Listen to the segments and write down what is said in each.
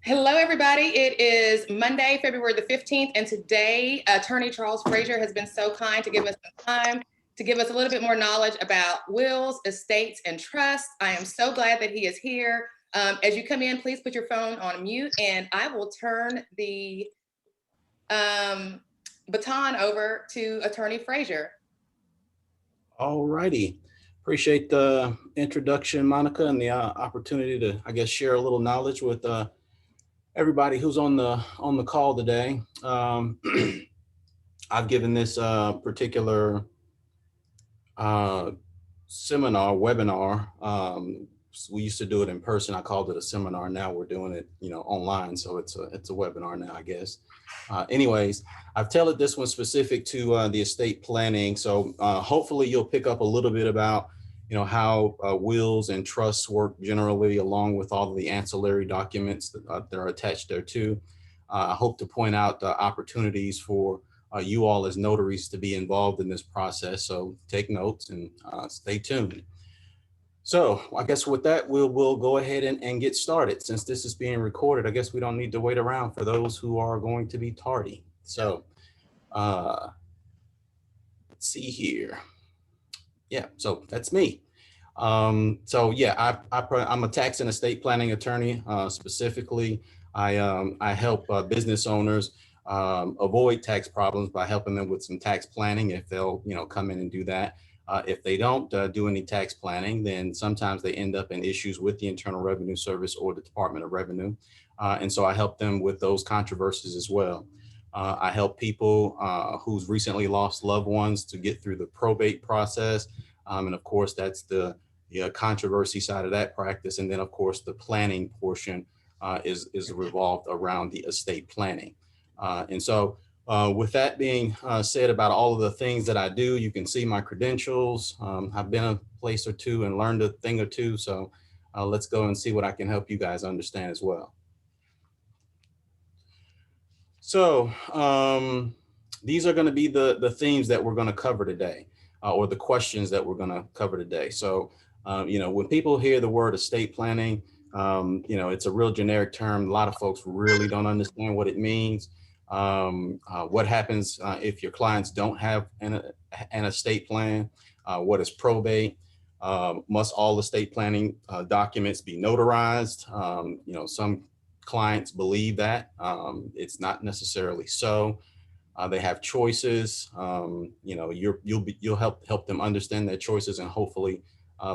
Hello, everybody. It is Monday, February the 15th, and today Attorney Charles Frazier has been so kind to give us some time to give us a little bit more knowledge about wills, estates, and trusts. I am so glad that he is here. As you come in, please put your phone on mute, and I will turn the baton over to Attorney Frazier. All righty. Appreciate the introduction, Monica, and the opportunity to, I guess, share a little knowledge with everybody who's on the call today. I've given this particular seminar, webinar. We used to do it in person. I called it a seminar. Now we're doing it, online. So it's a webinar now, I guess. Anyways, I've tailored this one specific to the estate planning. So hopefully you'll pick up a little bit about, how wills and trusts work generally, along with all of the ancillary documents that are attached there too. I hope to point out opportunities for you all as notaries to be involved in this process. So take notes and stay tuned. So I guess with that, we'll go ahead and get started. Since this is being recorded, I guess we don't need to wait around for those who are going to be tardy. So let's see here. Yeah, so that's me. So yeah, I'm a tax and estate planning attorney. Specifically, I help business owners avoid tax problems by helping them with some tax planning if they'll come in and do that. If they don't do any tax planning, then sometimes they end up in issues with the Internal Revenue Service or the Department of Revenue. And so I help them with those controversies as well. I help people who's recently lost loved ones to get through the probate process. And of course, that's the controversy side of that practice. And then of course, the planning portion is revolved around the estate planning. And so with that being said about all of the things that I do, you can see my credentials. I've been a place or two and learned a thing or two. So let's go and see what I can help you guys understand as well. So these are going to be the themes that we're going to cover today, or the questions that we're going to cover today. So, when people hear the word estate planning, it's a real generic term. A lot of folks really don't understand what it means. What happens if your clients don't have an estate plan? What is probate? Must all estate planning documents be notarized? Some clients believe that it's not necessarily so. They have choices. You'll help them understand their choices, and hopefully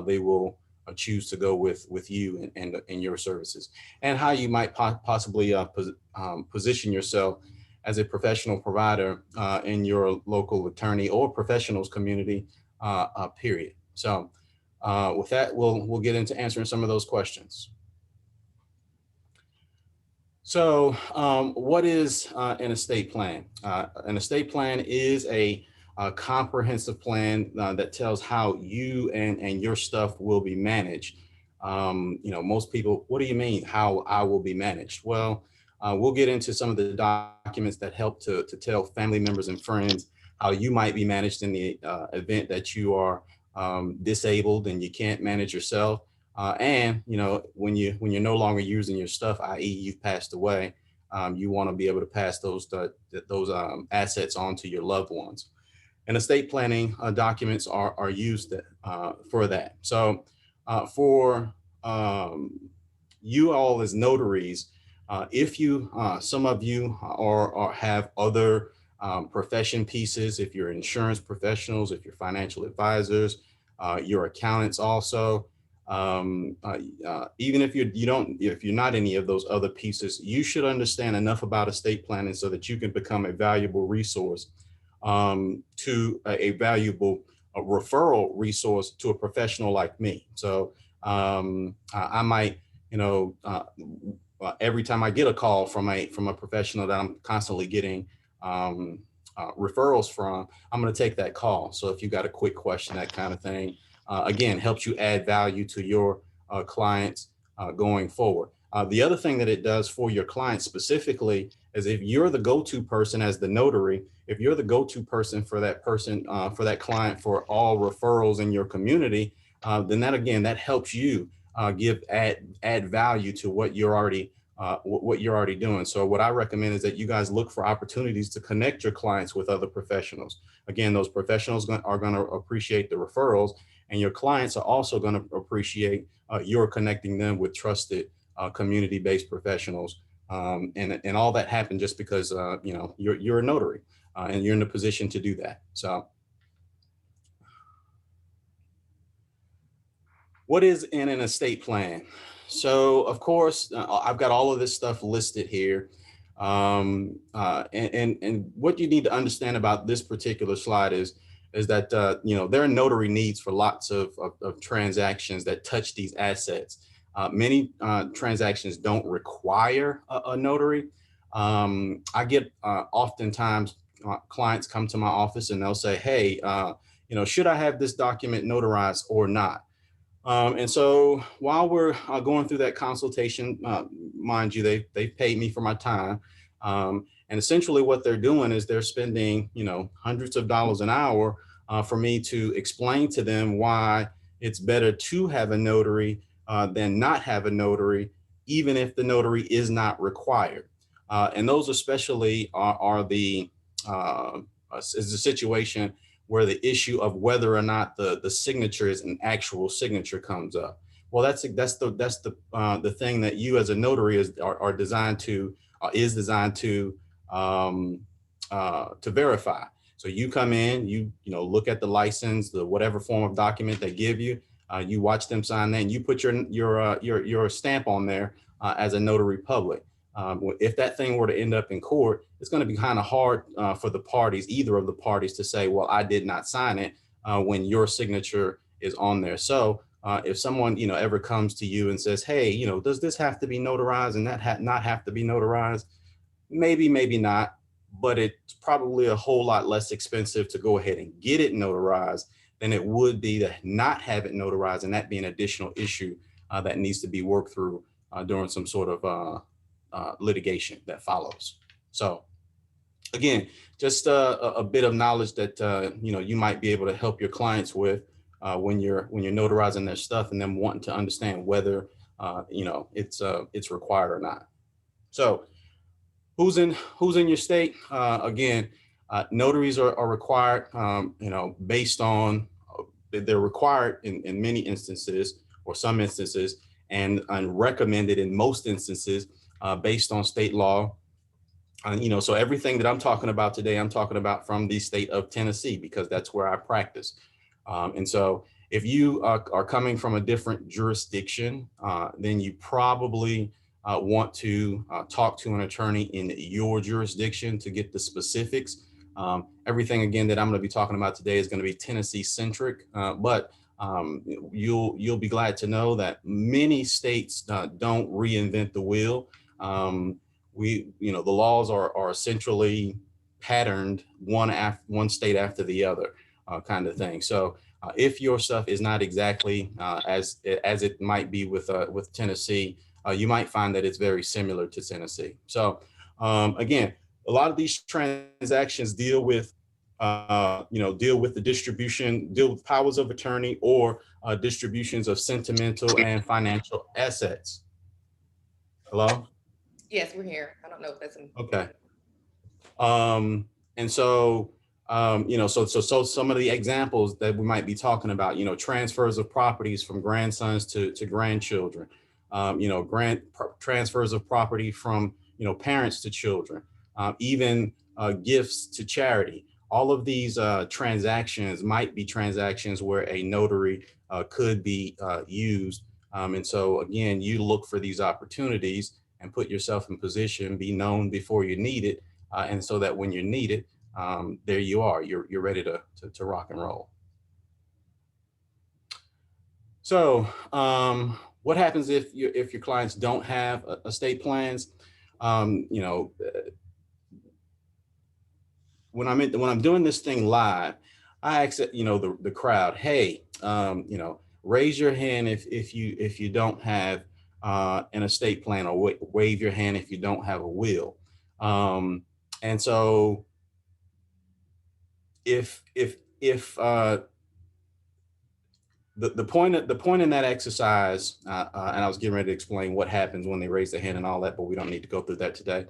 they will choose to go with you and your services, and how you might possibly position yourself as a professional provider in your local attorney or professionals community, period. So with that, we'll get into answering some of those questions. So what is an estate plan? An estate plan is a comprehensive plan that tells how you and your stuff will be managed. Most people, what do you mean how I will be managed? Well, we'll get into some of the documents that help to tell family members and friends how you might be managed in the event that you are disabled and you can't manage yourself. And when you're no longer using your stuff, i.e., you've passed away, you want to be able to pass those assets on to your loved ones. And estate planning documents are used for that. So for you all as notaries, if you some of you are have other profession pieces, if you're insurance professionals, if you're financial advisors, your accountants also. Even if you're not any of those other pieces, you should understand enough about estate planning so that you can become a valuable resource, to a valuable referral resource to a professional like me. So I might, every time I get a call from a professional that I'm constantly getting referrals from, I'm going to take that call. So if you got a quick question, that kind of thing, again, helps you add value to your clients going forward. The other thing that it does for your clients specifically is if you're the go-to person as the notary, if you're the go-to person, for that client for all referrals in your community, then that helps you add value to what you're already what you're already doing. So what I recommend is that you guys look for opportunities to connect your clients with other professionals. Again, those professionals are going to appreciate the referrals, and your clients are also going to appreciate your connecting them with trusted community-based professionals. And all that happened just because you're a notary and you're in the position to do that. So what is in an estate plan? So of course, I've got all of this stuff listed here. And what you need to understand about this particular slide is that there are notary needs for lots of transactions that touch these assets. Many transactions don't require a notary. I get oftentimes clients come to my office and they'll say, hey, should I have this document notarized or not? And so while we're going through that consultation, mind you, they paid me for my time. And essentially what they're doing is they're spending, hundreds of dollars an hour for me to explain to them why it's better to have a notary than not have a notary, even if the notary is not required. And those especially are the is the situation where the issue of whether or not the signature is an actual signature comes up. Well, that's the thing that you as a notary are designed to is designed to verify. So you come in, you look at the license, the whatever form of document they give you, you watch them sign that, and you put your stamp on there as a notary public. If that thing were to end up in court, it's going to be kind of hard for the parties, either of the parties, to say, well, I did not sign it when your signature is on there. So if someone, ever comes to you and says, hey, does this have to be notarized and that not have to be notarized? Maybe, maybe not, but it's probably a whole lot less expensive to go ahead and get it notarized than it would be to not have it notarized, and that be an additional issue that needs to be worked through during some sort of litigation that follows. So again, just a bit of knowledge that you might be able to help your clients with when you're notarizing their stuff and them wanting to understand whether it's required or not. So who's in your state? Again, notaries are required, based on they're required in many instances or some instances, and recommended in most instances based on state law. So everything that I'm talking about today, I'm talking about from the state of Tennessee, because that's where I practice. And so if you are coming from a different jurisdiction, then you probably want to talk to an attorney in your jurisdiction to get the specifics. Everything, again, that I'm going to be talking about today is going to be Tennessee centric, but you'll be glad to know that many states don't reinvent the wheel. The laws are essentially patterned one state after the other, kind of thing. So if your stuff is not exactly as it might be with Tennessee, you might find that it's very similar to Tennessee. So again, a lot of these transactions deal with the distribution, deal with powers of attorney or distributions of sentimental and financial assets. Hello? Yes, we're here. I don't know if that's Okay. And so, so some of the examples that we might be talking about, transfers of properties from grandsons to grandchildren, transfers of property from, parents to children, even gifts to charity. All of these transactions might be transactions where a notary could be used. And so again, you look for these opportunities and put yourself in position, be known before you need it. And so that when you need it, there you are, you're ready to rock and roll. So what happens if your clients don't have estate plans? When I'm doing this thing live, I ask the crowd, hey, raise your hand if you don't have an estate plan, or wave your hand if you don't have a will. And so if the point in that exercise, and I was getting ready to explain what happens when they raise their hand and all that, but we don't need to go through that today.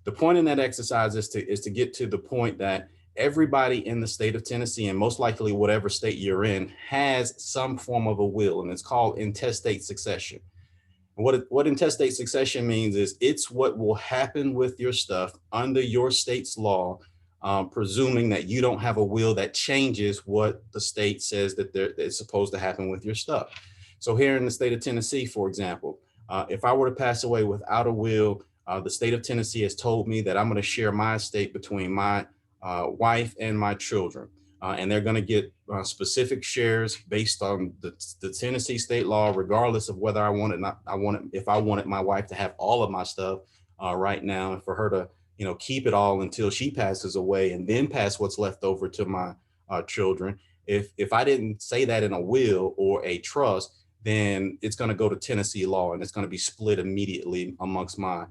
The point in that exercise is to get to the point that everybody in the state of Tennessee, and most likely whatever state you're in, has some form of a will, and it's called intestate succession. What intestate succession means is it's what will happen with your stuff under your state's law, presuming that you don't have a will that changes what the state says that it's supposed to happen with your stuff. So here in the state of Tennessee, for example, if I were to pass away without a will, the state of Tennessee has told me that I'm going to share my estate between my wife and my children. And they're going to get specific shares based on the Tennessee state law, regardless of whether I wanted if I wanted my wife to have all of my stuff right now, and for her to keep it all until she passes away, and then pass what's left over to my children. If I didn't say that in a will or a trust, then it's going to go to Tennessee law, and it's going to be split immediately amongst my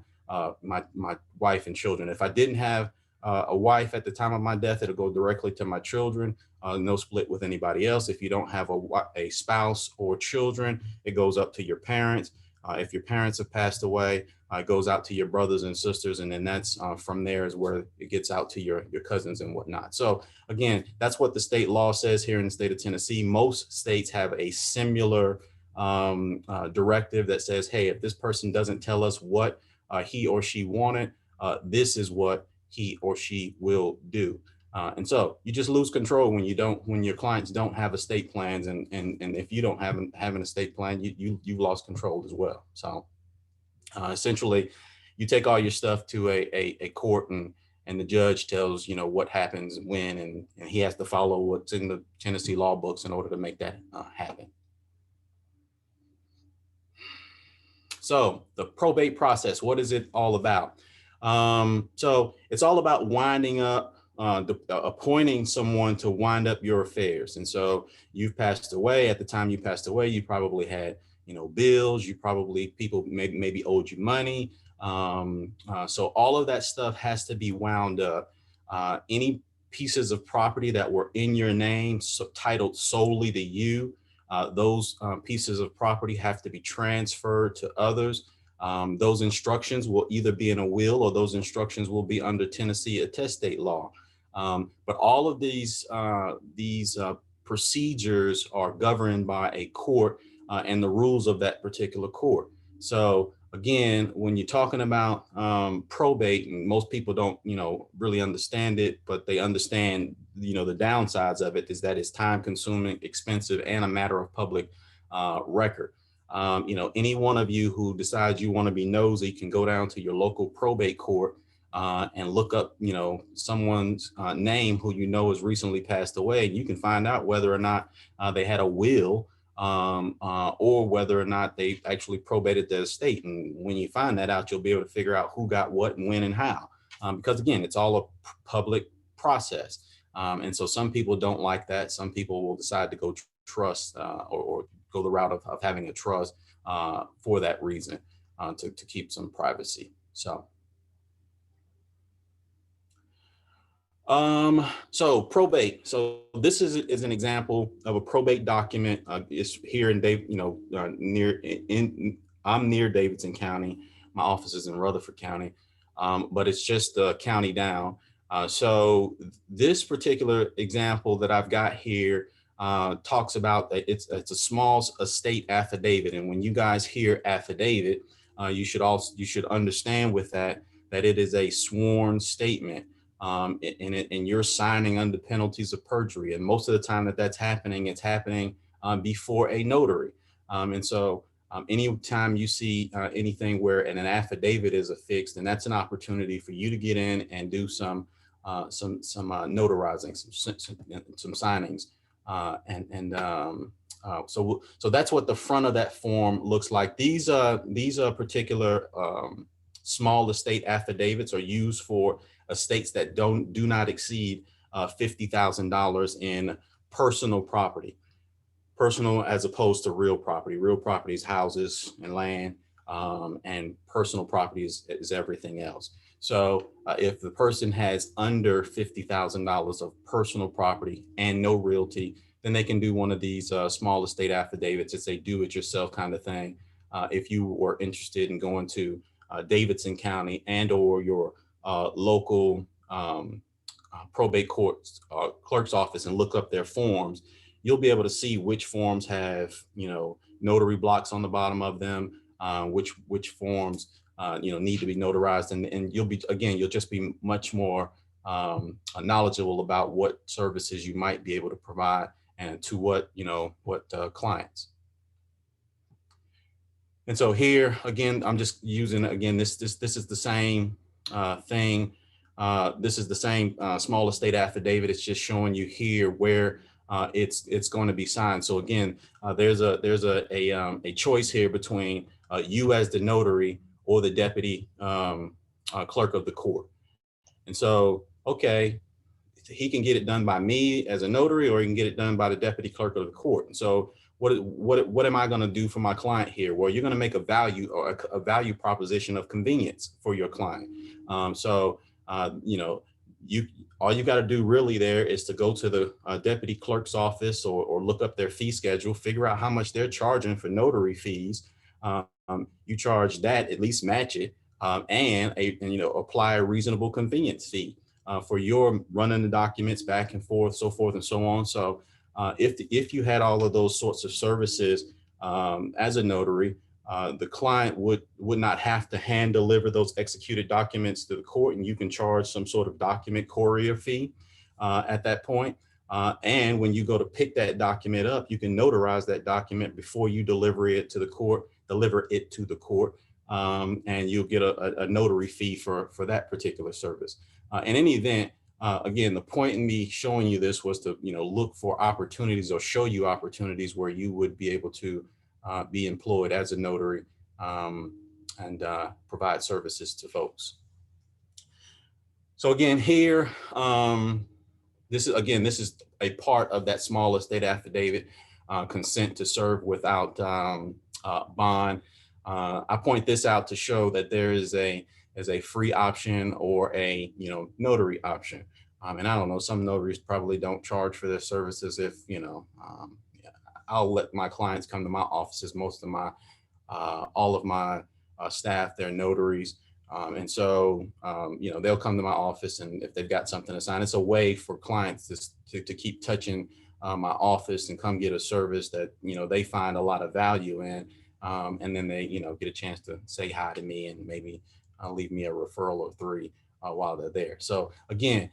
wife and children. If I didn't have a wife at the time of my death, it'll go directly to my children, no split with anybody else. If you don't have a spouse or children, it goes up to your parents. If your parents have passed away, it goes out to your brothers and sisters, and then that's from there is where it gets out to your cousins and whatnot. So again, that's what the state law says here in the state of Tennessee. Most states have a similar directive that says, hey, if this person doesn't tell us what he or she wanted, this is what he or she will do. And so you just lose control when your clients don't have estate plans, and if you don't have an estate plan, you've lost control as well. So essentially, you take all your stuff to a court, and the judge tells what happens when, and he has to follow what's in the Tennessee law books in order to make that happen. So the probate process, what is it all about? So it's all about winding up, appointing someone to wind up your affairs. And so you've passed away. At the time you passed away, you probably had, bills. People maybe owed you money. So all of that stuff has to be wound up. Any pieces of property that were in your name, titled solely to you, those pieces of property have to be transferred to others. Those instructions will either be in a will, or those instructions will be under Tennessee attestate law. But all of these procedures are governed by a court and the rules of that particular court. So again, when you're talking about probate, and most people don't, really understand it, but they understand, the downsides of it is that it's time consuming, expensive, and a matter of public record. Any one of you who decides you want to be nosy can go down to your local probate court and look up, someone's name who has recently passed away. And you can find out whether or not they had a will, or whether or not they actually probated their estate. And when you find that out, you'll be able to figure out who got what and when and how. Because again, it's all a public process. And so some people don't like that. Some people will decide to go trust or go the route of having a trust for that reason, to keep some privacy. So probate. So this is an example of a probate document. It's here in I'm near Davidson County. My office is in Rutherford County, but it's just a county down. So this particular example that I've got here talks about that it's a small estate affidavit. And when you guys hear affidavit, you should understand with that it is a sworn statement. And you're signing under penalties of perjury. And most of the time that's happening, it's happening before a notary. And so anytime you see anything where an affidavit is affixed, and that's an opportunity for you to get in and do some notarizing, some signings. So that's what the front of that form looks like. These are particular small estate affidavits are used for estates that do not exceed $50,000 in personal property. Personal as opposed to real property. Real property is houses and land, and personal property is everything else. So if the person has under $50,000 of personal property and no realty, then they can do one of these small estate affidavits. It's a do-it-yourself kind of thing. If you were interested in going to Davidson County and or your local probate court's clerk's office and look up their forms, you'll be able to see which forms have, notary blocks on the bottom of them, which forms, need to be notarized. And you'll just be much more knowledgeable about what services you might be able to provide and to what clients. And so here again, I'm just using again this is the same thing. This is the same small estate affidavit. It's just showing you here where it's going to be signed. So again, there's a choice here between you as the notary or the deputy clerk of the court. And so, okay, he can get it done by me as a notary, or he can get it done by the deputy clerk of the court. And so what am I going to do for my client here? Well, you're going to make a value or a value proposition of convenience for your client. All you got to do really there is to go to the deputy clerk's office or look up their fee schedule, figure out how much they're charging for notary fees. You charge that, at least match it, and apply a reasonable convenience fee for your running the documents back and forth, so forth and so on. So if you had all of those sorts of services as a notary, the client would not have to hand deliver those executed documents to the court, and you can charge some sort of document courier fee at that point. And when you go to pick that document up, you can notarize that document before you deliver it to the court, and you'll get a notary fee for that particular service. In any event, again, the point in me showing you this was to look for opportunities or show you opportunities where you would be able to be employed as a notary and provide services to folks. So again, here, this is a part of that small estate affidavit, consent to serve without bond. I point this out to show that there is a free option or a notary option. And I don't know, some notaries probably don't charge for their services. If I'll let my clients come to my offices. Most of my all of my staff, they're notaries. And so, they'll come to my office, and if they've got something to sign, it's a way for clients to keep touching my office and come get a service that, they find a lot of value in. And then they, get a chance to say hi to me and maybe leave me a referral or three while they're there. So again,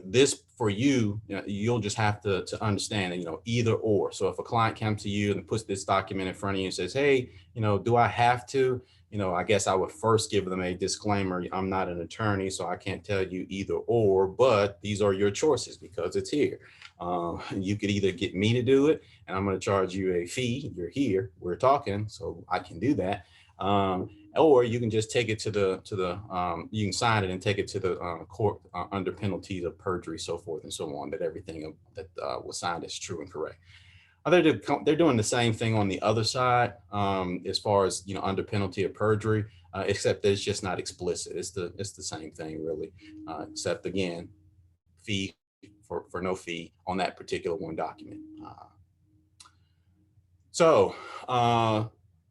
this for you, you'll just have to understand, either or. So if a client comes to you and puts this document in front of you and says, hey, do I have to? I guess I would first give them a disclaimer. I'm not an attorney, so I can't tell you either or, but these are your choices because it's here. You could either get me to do it and I'm going to charge you a fee. You're here, we're talking, so I can do that. Or you can just take it you can sign it and take it to the court under penalties of perjury, so forth and so on, that everything that was signed is true and correct. They're doing the same thing on the other side as far as, under penalty of perjury, except that it's just not explicit. It's the same thing really, except again, fee for no fee on that particular one document. So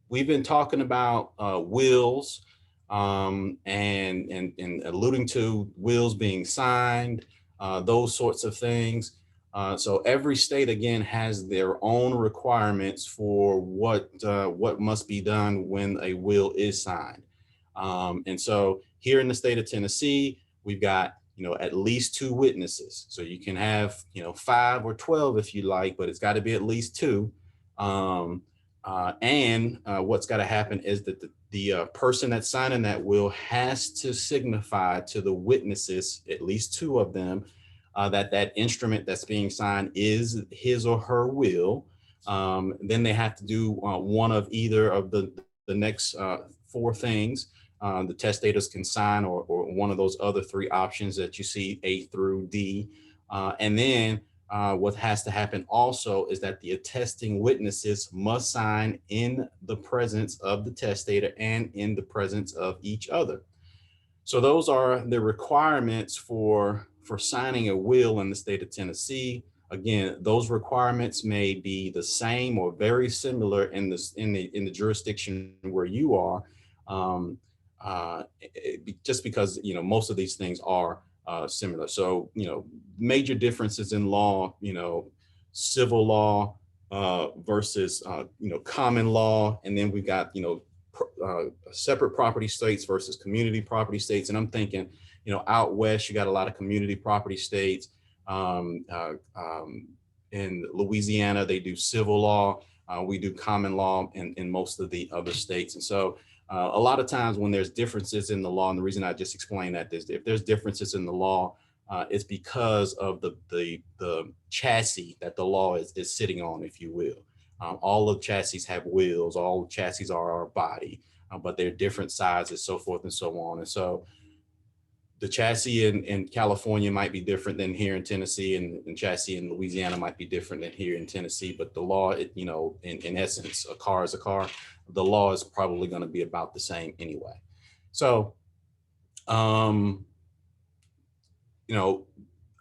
we've been talking about wills and alluding to wills being signed, those sorts of things. So every state again has their own requirements for what must be done when a will is signed. And so here in the state of Tennessee, we've got at least 2 witnesses. So you can have 5 or 12 if you like, but it's got to be at least 2. And what's got to happen is that the person that's signing that will has to signify to the witnesses, at least 2 of them, that instrument that's being signed is his or her will. Then they have to do one of either of the next 4 things. The testators can sign or one of those other 3 options that you see, A through D. And then what has to happen also is that the attesting witnesses must sign in the presence of the testator and in the presence of each other. So those are the requirements for signing a will in the state of Tennessee. Again, those requirements may be the same or very similar in the jurisdiction where you are, just because most of these things are similar. So major differences in law, civil law versus common law, and then we got separate property states versus community property states. And I'm thinking, out west you got a lot of community property states. In Louisiana, they do civil law. We do common law in most of the other states. And so a lot of times when there's differences in the law, and the reason I just explained that is if there's differences in the law, it's because of the chassis that the law is sitting on, if you will. All of chassis have wheels, all chassis are our body, but they're different sizes, so forth and so on. And so the chassis in California might be different than here in Tennessee, and chassis in Louisiana might be different than here in Tennessee. But the law, in essence, a car is a car. The law is probably going to be about the same anyway. So, I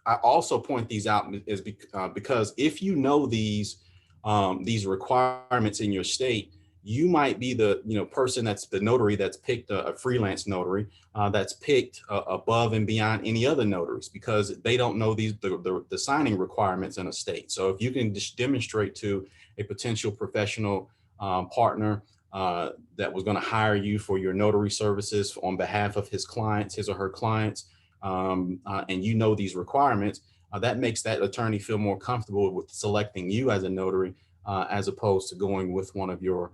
also point these out is because if you know these requirements in your state, you might be the person that's the notary that's picked, a freelance notary that's picked above and beyond any other notaries, because they don't know the signing requirements in a state. So if you can just demonstrate to a potential professional partner that was going to hire you for your notary services on behalf of his or her clients, and these requirements, that makes that attorney feel more comfortable with selecting you as a notary as opposed to going with one of your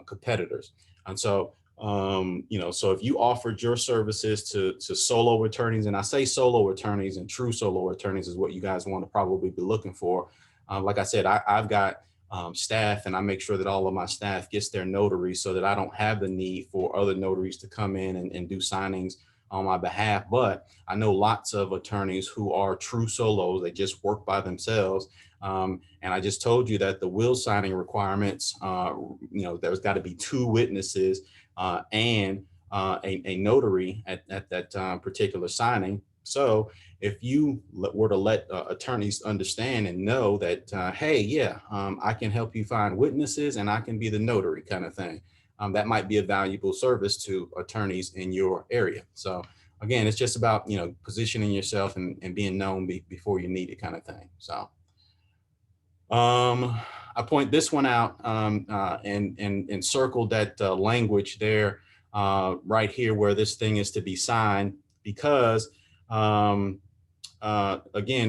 competitors. And so, so if you offered your services to solo attorneys, and I say solo attorneys and true solo attorneys is what you guys want to probably be looking for. Like I said, I've got staff, and I make sure that all of my staff gets their notaries so that I don't have the need for other notaries to come in and do signings on my behalf. But I know lots of attorneys who are true solos. They just work by themselves. And I just told you that the will signing requirements, there's got to be 2 witnesses and a notary at that particular signing. So if you were to let attorneys understand and know that, hey, yeah, I can help you find witnesses and I can be the notary kind of thing, that might be a valuable service to attorneys in your area. So again, it's just about, positioning yourself and being known before you need it kind of thing. So I point this one out and circled that language there right here where this thing is to be signed, because again,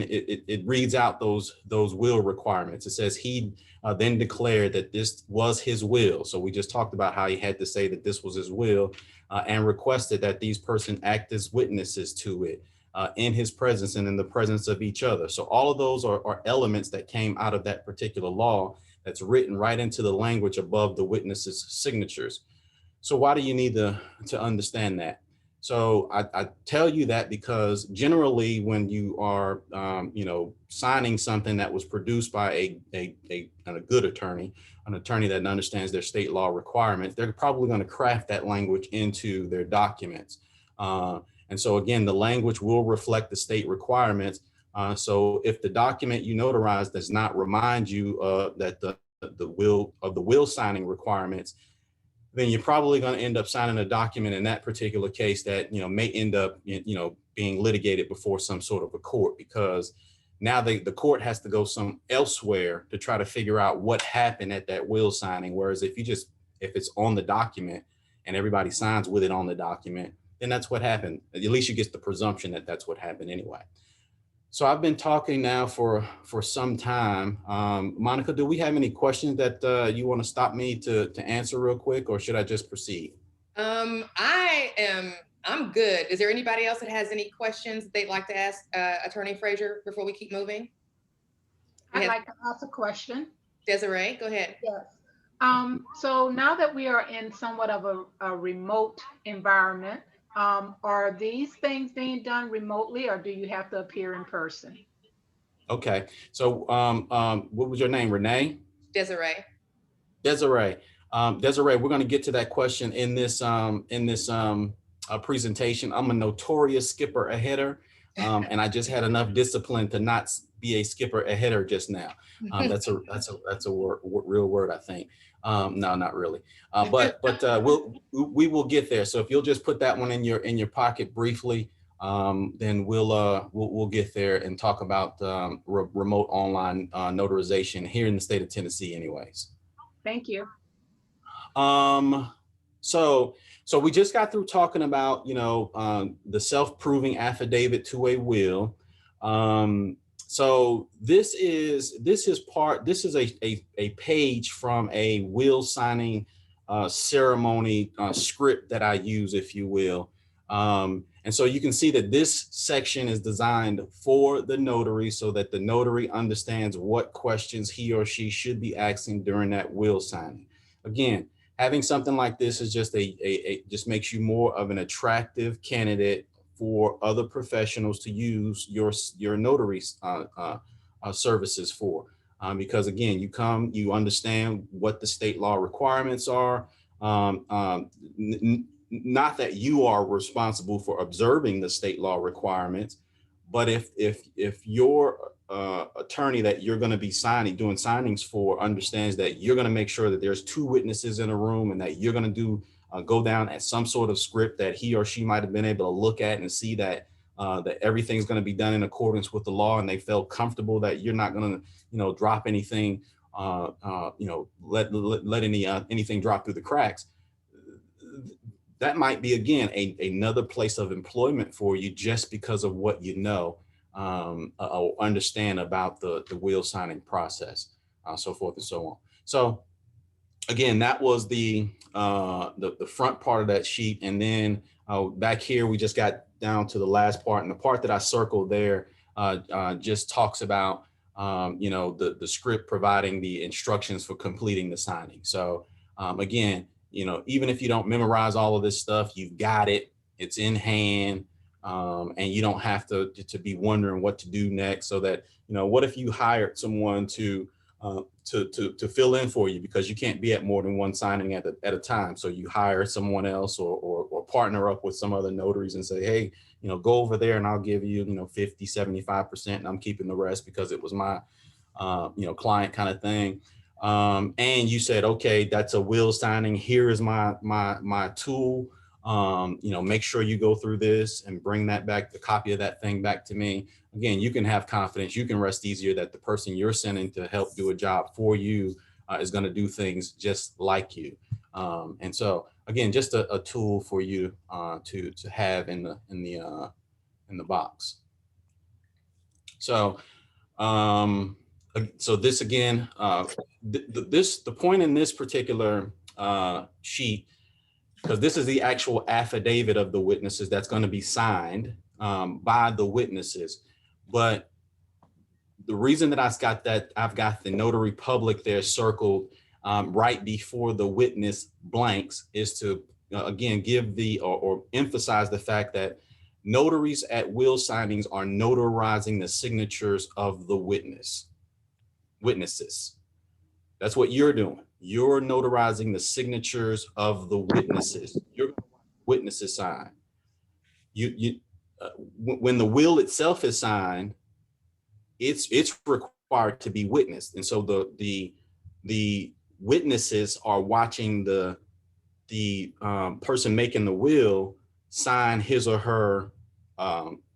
it reads out those will requirements. It says he then declared that this was his will. So we just talked about how he had to say that this was his will and requested that these persons act as witnesses to it in his presence and in the presence of each other. So all of those are elements that came out of that particular law that's written right into the language above the witnesses' signatures. So why do you need to understand that? So I tell you that because generally when you are, signing something that was produced by a good attorney, an attorney that understands their state law requirements, they're probably going to craft that language into their documents. And so again, the language will reflect the state requirements. So if the document you notarize does not remind you that the will signing requirements, then you're probably going to end up signing a document in that particular case that may end up being litigated before some sort of a court, because now the court has to go elsewhere to try to figure out what happened at that will signing. Whereas if it's on the document and everybody signs with it on the document, then that's what happened. At least you get the presumption that that's what happened anyway. So I've been talking now for some time. Monica, do we have any questions that you want to stop me to answer real quick, or should I just proceed? I'm good. Is there anybody else that has any questions that they'd like to ask Attorney Frazier before we keep moving? I'd like to ask a question. Desiree, go ahead. Yes. So now that we are in somewhat of a remote environment, are these things being done remotely, or do you have to appear in person? Okay. So what was your name, Renee? Desiree. Desiree. Desiree, we're going to get to that question in this presentation. I'm a notorious skipper aheader. And I just had enough discipline to not be a skipper a header just now. That's a real word, I think. No, not really. But we will get there. So if you'll just put that one in your pocket briefly, then we'll get there and talk about remote online notarization here in the state of Tennessee, anyways. Thank you. So we just got through talking about, the self-proving affidavit to a will. So this is a page from a will signing ceremony script that I use, if you will. And so you can see that this section is designed for the notary so that the notary understands what questions he or she should be asking during that will signing. Again, having something like this is just just makes you more of an attractive candidate for other professionals to use your notary services for. Because again, you understand what the state law requirements are. Not that you are responsible for observing the state law requirements, but if your attorney that you're going to be doing signings for understands that you're going to make sure that there's 2 witnesses in a room and that you're going to go down at some sort of script that he or she might have been able to look at and see that that everything's going to be done in accordance with the law, and they felt comfortable that you're not going to drop anything, let anything drop through the cracks. That might be, again, another place of employment for you just because of what you know or understand about the will signing process, so forth and so on. So again, that was the front part of that sheet. And then back here, we just got down to the last part. And the part that I circled there just talks about, the script providing the instructions for completing the signing. So again, even if you don't memorize all of this stuff, you've got it, it's in hand, and you don't have to be wondering what to do next. So that, what if you hired someone to fill in for you because you can't be at more than one signing at a time. So you hire someone else or partner up with some other notaries and say, hey, go over there and I'll give you, 50, 75%, and I'm keeping the rest because it was my, client kind of thing. And you said, okay, that's a will signing. Here is my tool. Make sure you go through this and bring that back, the copy of that thing back to me. Again, you can have confidence. You can rest easier that the person you're sending to help do a job for you is going to do things just like you. And so, again, just a tool for you to have in the box. So, so this again, the point in this particular sheet, because this is the actual affidavit of the witnesses that's going to be signed by the witnesses. But the reason that I've got the notary public there circled right before the witness blanks is to, again, give or emphasize the fact that notaries at will signings are notarizing the signatures of the witnesses. That's what you're doing. You're notarizing the signatures of the witnesses. Your witnesses sign. When the will itself is signed, it's required to be witnessed, and so the witnesses are watching the person making the will sign his or her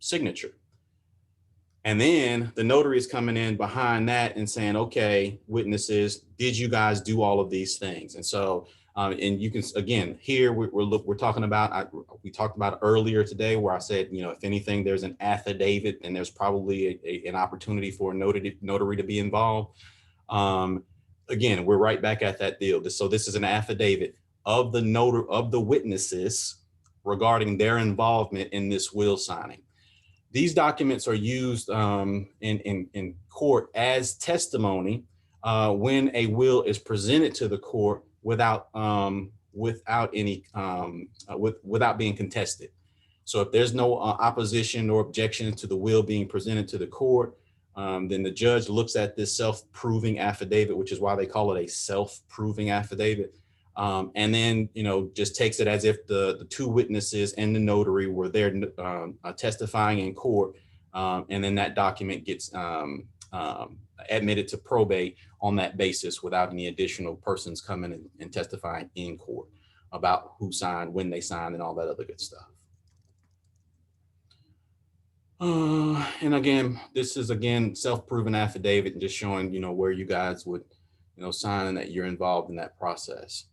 signature. And then the notary is coming in behind that and saying, okay, witnesses, did you guys do all of these things? And so, and you can, again, here we're talking about, we talked about earlier today where I said, if anything, there's an affidavit and there's probably an opportunity for a notary to be involved. Again, we're right back at that deal. So this is an affidavit of the witnesses regarding their involvement in this will signing. These documents are used in court as testimony when a will is presented to the court without being contested. So if there's no opposition or objection to the will being presented to the court, then the judge looks at this self-proving affidavit, which is why they call it a self-proving affidavit. And then, just takes it as if the 2 witnesses and the notary were there testifying in court And then that document gets admitted to probate on that basis without any additional persons coming and testifying in court about who signed, when they signed, and all that other good stuff. And again, this is self-proven affidavit and just showing, where you guys would, sign and that you're involved in that process.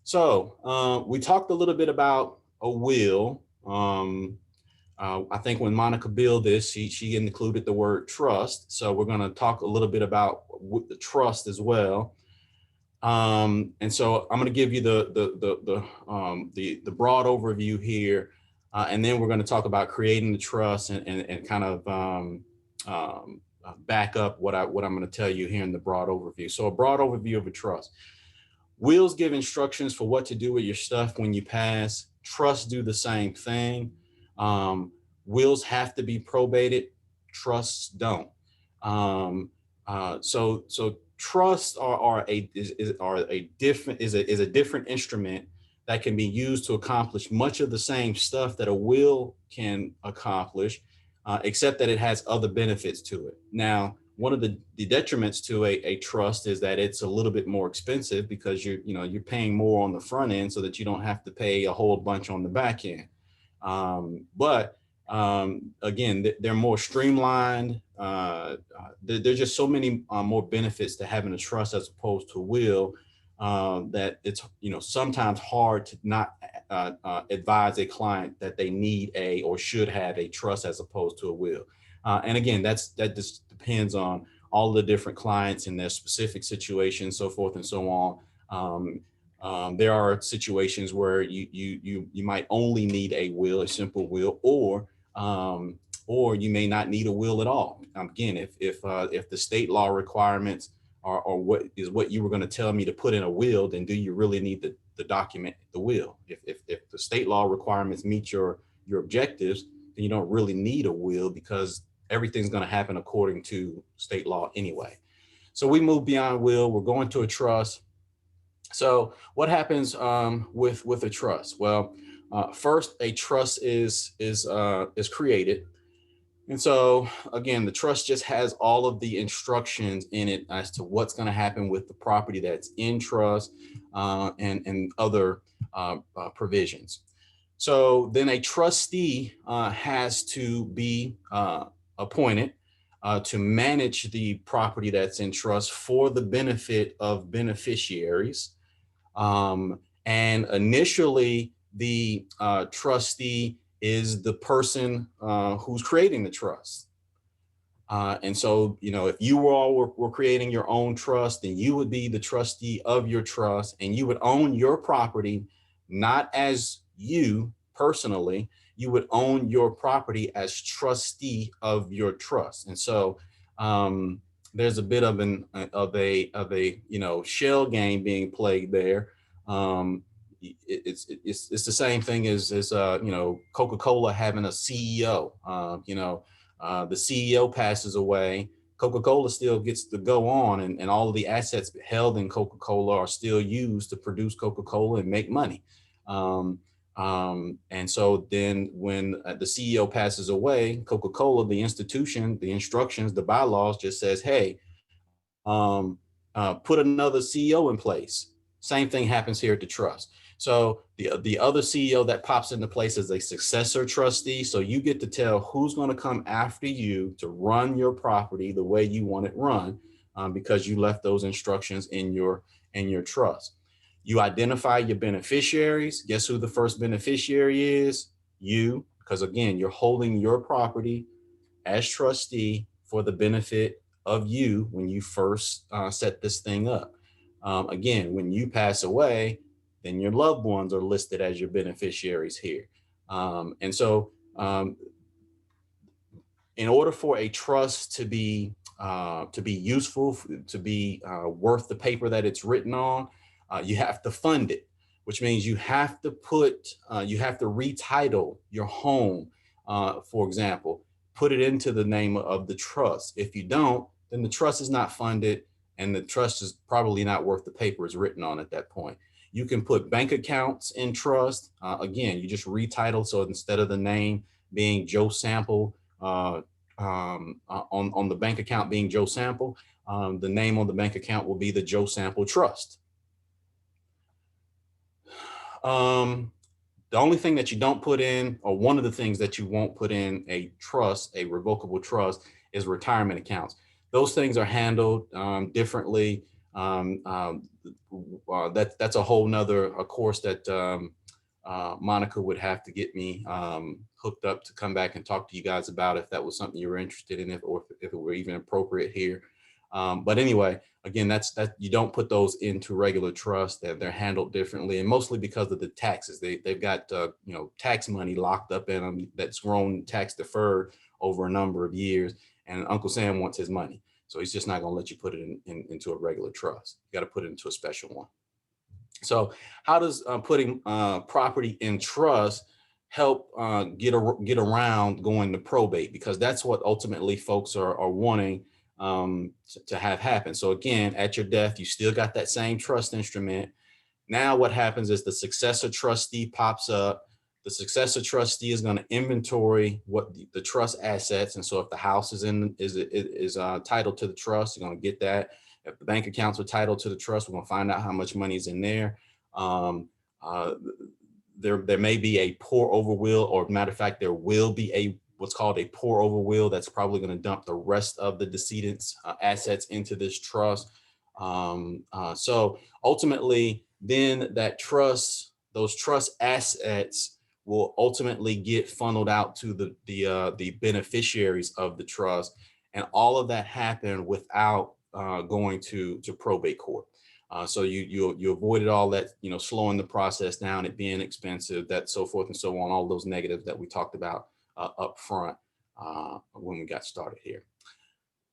So we talked a little bit about a will. I think when Monica built this, she included the word trust. So we're going to talk a little bit about the trust as well. And so I'm going to give you the broad overview here, and then we're going to talk about creating the trust and kind of back up what I'm going to tell you here in the broad overview. So a broad overview of a trust. Wills give instructions for what to do with your stuff when you pass. Trusts do the same thing. Wills have to be probated. Trusts don't. So trusts are a different instrument that can be used to accomplish much of the same stuff that a will can accomplish, except that it has other benefits to it. Now, one of the detriments to a trust is that it's a little bit more expensive because you're paying more on the front end so that you don't have to pay a whole bunch on the back end. But again, they're more streamlined. There's just so many more benefits to having a trust as opposed to a will, that it's sometimes hard to not advise a client that they need or should have a trust as opposed to a will. And again, that just depends on all the different clients and their specific situations, so forth and so on. There are situations where you might only need a will, a simple will, or you may not need a will at all. Again, if the state law requirements are what you were going to tell me to put in a will, then do you really need the document, the will? If the state law requirements meet your objectives, then you don't really need a will because everything's going to happen according to state law anyway. So we move beyond will. We're going to a trust. So what happens with a trust? Well, first, a trust is created. And so again, the trust just has all of the instructions in it as to what's going to happen with the property that's in trust, and other provisions. So then a trustee has to be appointed to manage the property that's in trust for the benefit of beneficiaries. And initially, the trustee is the person who's creating the trust. And so, if you all were creating your own trust, then you would be the trustee of your trust, and you would own your property, not as you personally, you would own your property as trustee of your trust. And so there's a bit of a shell game being played there. It's the same thing as Coca-Cola having a CEO. The CEO passes away, Coca-Cola still gets to go on, and all of the assets held in Coca-Cola are still used to produce Coca-Cola and make money. And so then when the CEO passes away, Coca-Cola, the institution, the instructions, the bylaws just says, hey, put another CEO in place. Same thing happens here at the trust. So the other CEO that pops into place is a successor trustee. So you get to tell who's going to come after you to run your property the way you want it run, because you left those instructions in your trust. You identify your beneficiaries. Guess who the first beneficiary is? You, because again, you're holding your property as trustee for the benefit of you when you first set this thing up. Again, when you pass away, then your loved ones are listed as your beneficiaries here. And so in order for a trust to be useful, to be worth the paper that it's written on, you have to fund it, which means you have to retitle your home, for example, put it into the name of the trust. If you don't, then the trust is not funded, and the trust is probably not worth the paper it's written on at that point. You can put bank accounts in trust. Again, you just retitle. So instead of the name being Joe Sample on the bank account being Joe Sample, the name on the bank account will be the Joe Sample Trust. The only thing that you don't put in, or one of the things that you won't put in a trust, a revocable trust, is retirement accounts. Those things are handled differently. That's a whole nother course that Monica would have to get me hooked up to come back and talk to you guys about, if that was something you were interested in, or if it were even appropriate here. But anyway, again, that you don't put those into regular trust. They're handled differently, and mostly because of the taxes. They've got tax money locked up in them that's grown tax deferred over a number of years, and Uncle Sam wants his money, so he's just not going to let you put it into a regular trust. You got to put it into a special one. So how does putting property in trust help get around going to probate? Because that's what ultimately folks are wanting to have happen. So again, at your death, you still got that same trust instrument. Now what happens is the successor trustee pops up. The successor trustee is going to inventory what the trust assets. And so if the house is titled to the trust, you're going to get that. If the bank accounts are titled to the trust, we're going to find out how much money is in there. There may be a pour over will, or matter of fact, there will be what's called a pour over will that's probably going to dump the rest of the decedent's assets into this trust. So ultimately, then those trust assets will ultimately get funneled out to the beneficiaries of the trust, and all of that happened without going to probate court. So you avoided all that, slowing the process down, it being expensive, that so forth and so on, all those negatives that we talked about up front when we got started here.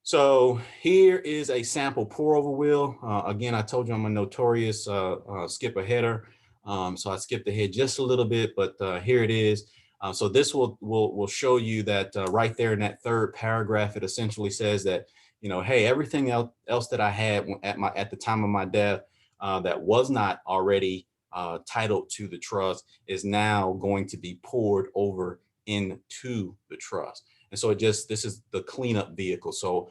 So here is a sample pour over will. Again, I told you I'm a notorious skip aheader. So I skipped ahead just a little bit, but here it is. So this will show you that right there in that third paragraph, it essentially says that, hey, everything else that I had at the time of my death that was not already titled to the trust is now going to be poured over into the trust. And so this is the cleanup vehicle. So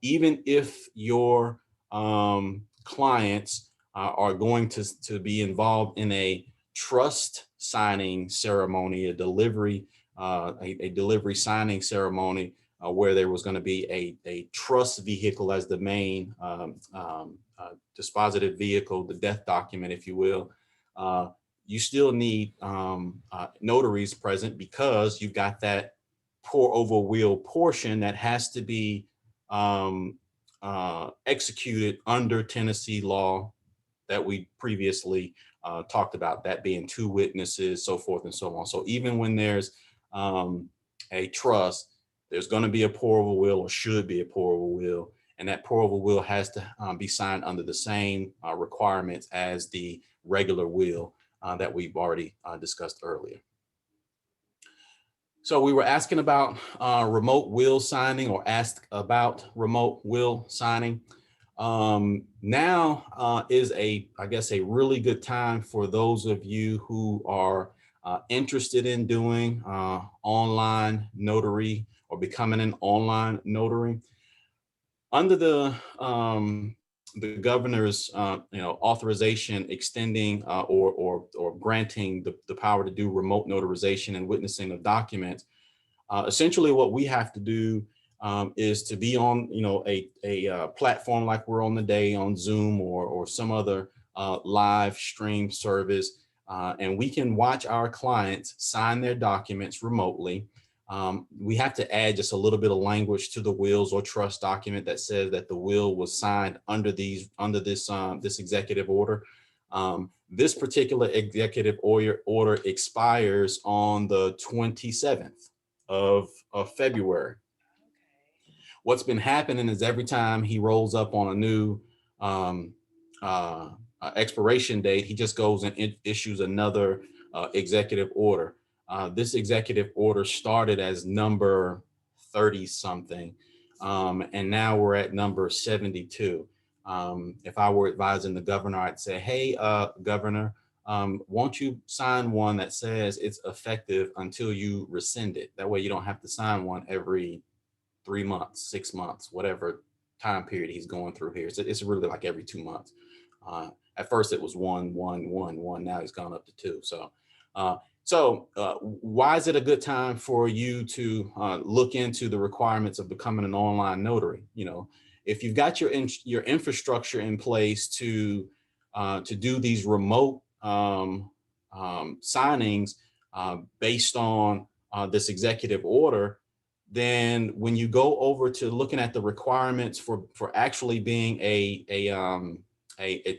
even if your clients are going to be involved in a trust signing ceremony, a delivery signing ceremony, where there was going to be a trust vehicle as the main dispositive vehicle, the death document, if you will, you still need notaries present, because you've got that pour over will portion that has to be executed under Tennessee law that we previously talked about, that being 2 witnesses, so forth and so on. So even when there's a trust, there's going to be a pour over will, or should be a pour over will, and that pour over will has to be signed under the same requirements as the regular will that we've already discussed earlier. So we were asking about remote will signing, or asked about remote will signing. Now is I guess a really good time for those of you who are interested in doing online notary, or becoming an online notary. Under the governor's authorization extending or granting the power to do remote notarization and witnessing of documents, essentially what we have to do is to be on a platform like we're on today, on Zoom or some other live stream service, and we can watch our clients sign their documents remotely. We have to add just a little bit of language to the wills or trust document that says that the will was signed under this executive order. This particular executive order expires on the 27th of February. What's been happening is every time he rolls up on a new expiration date, he just goes and issues another executive order. This executive order started as number 30 something, and now we're at number 72. If I were advising the governor, I'd say, hey, Governor, won't you sign one that says it's effective until you rescind it? That way you don't have to sign one every 3 months, 6 months, whatever time period he's going through here. So it's really like every 2 months. At first it was one. Now he's gone up to two. Why is it a good time for you to look into the requirements of becoming an online notary? You know, if you've got your infrastructure in place to do these remote signings based on this executive order, then when you go over to looking at the requirements for actually being a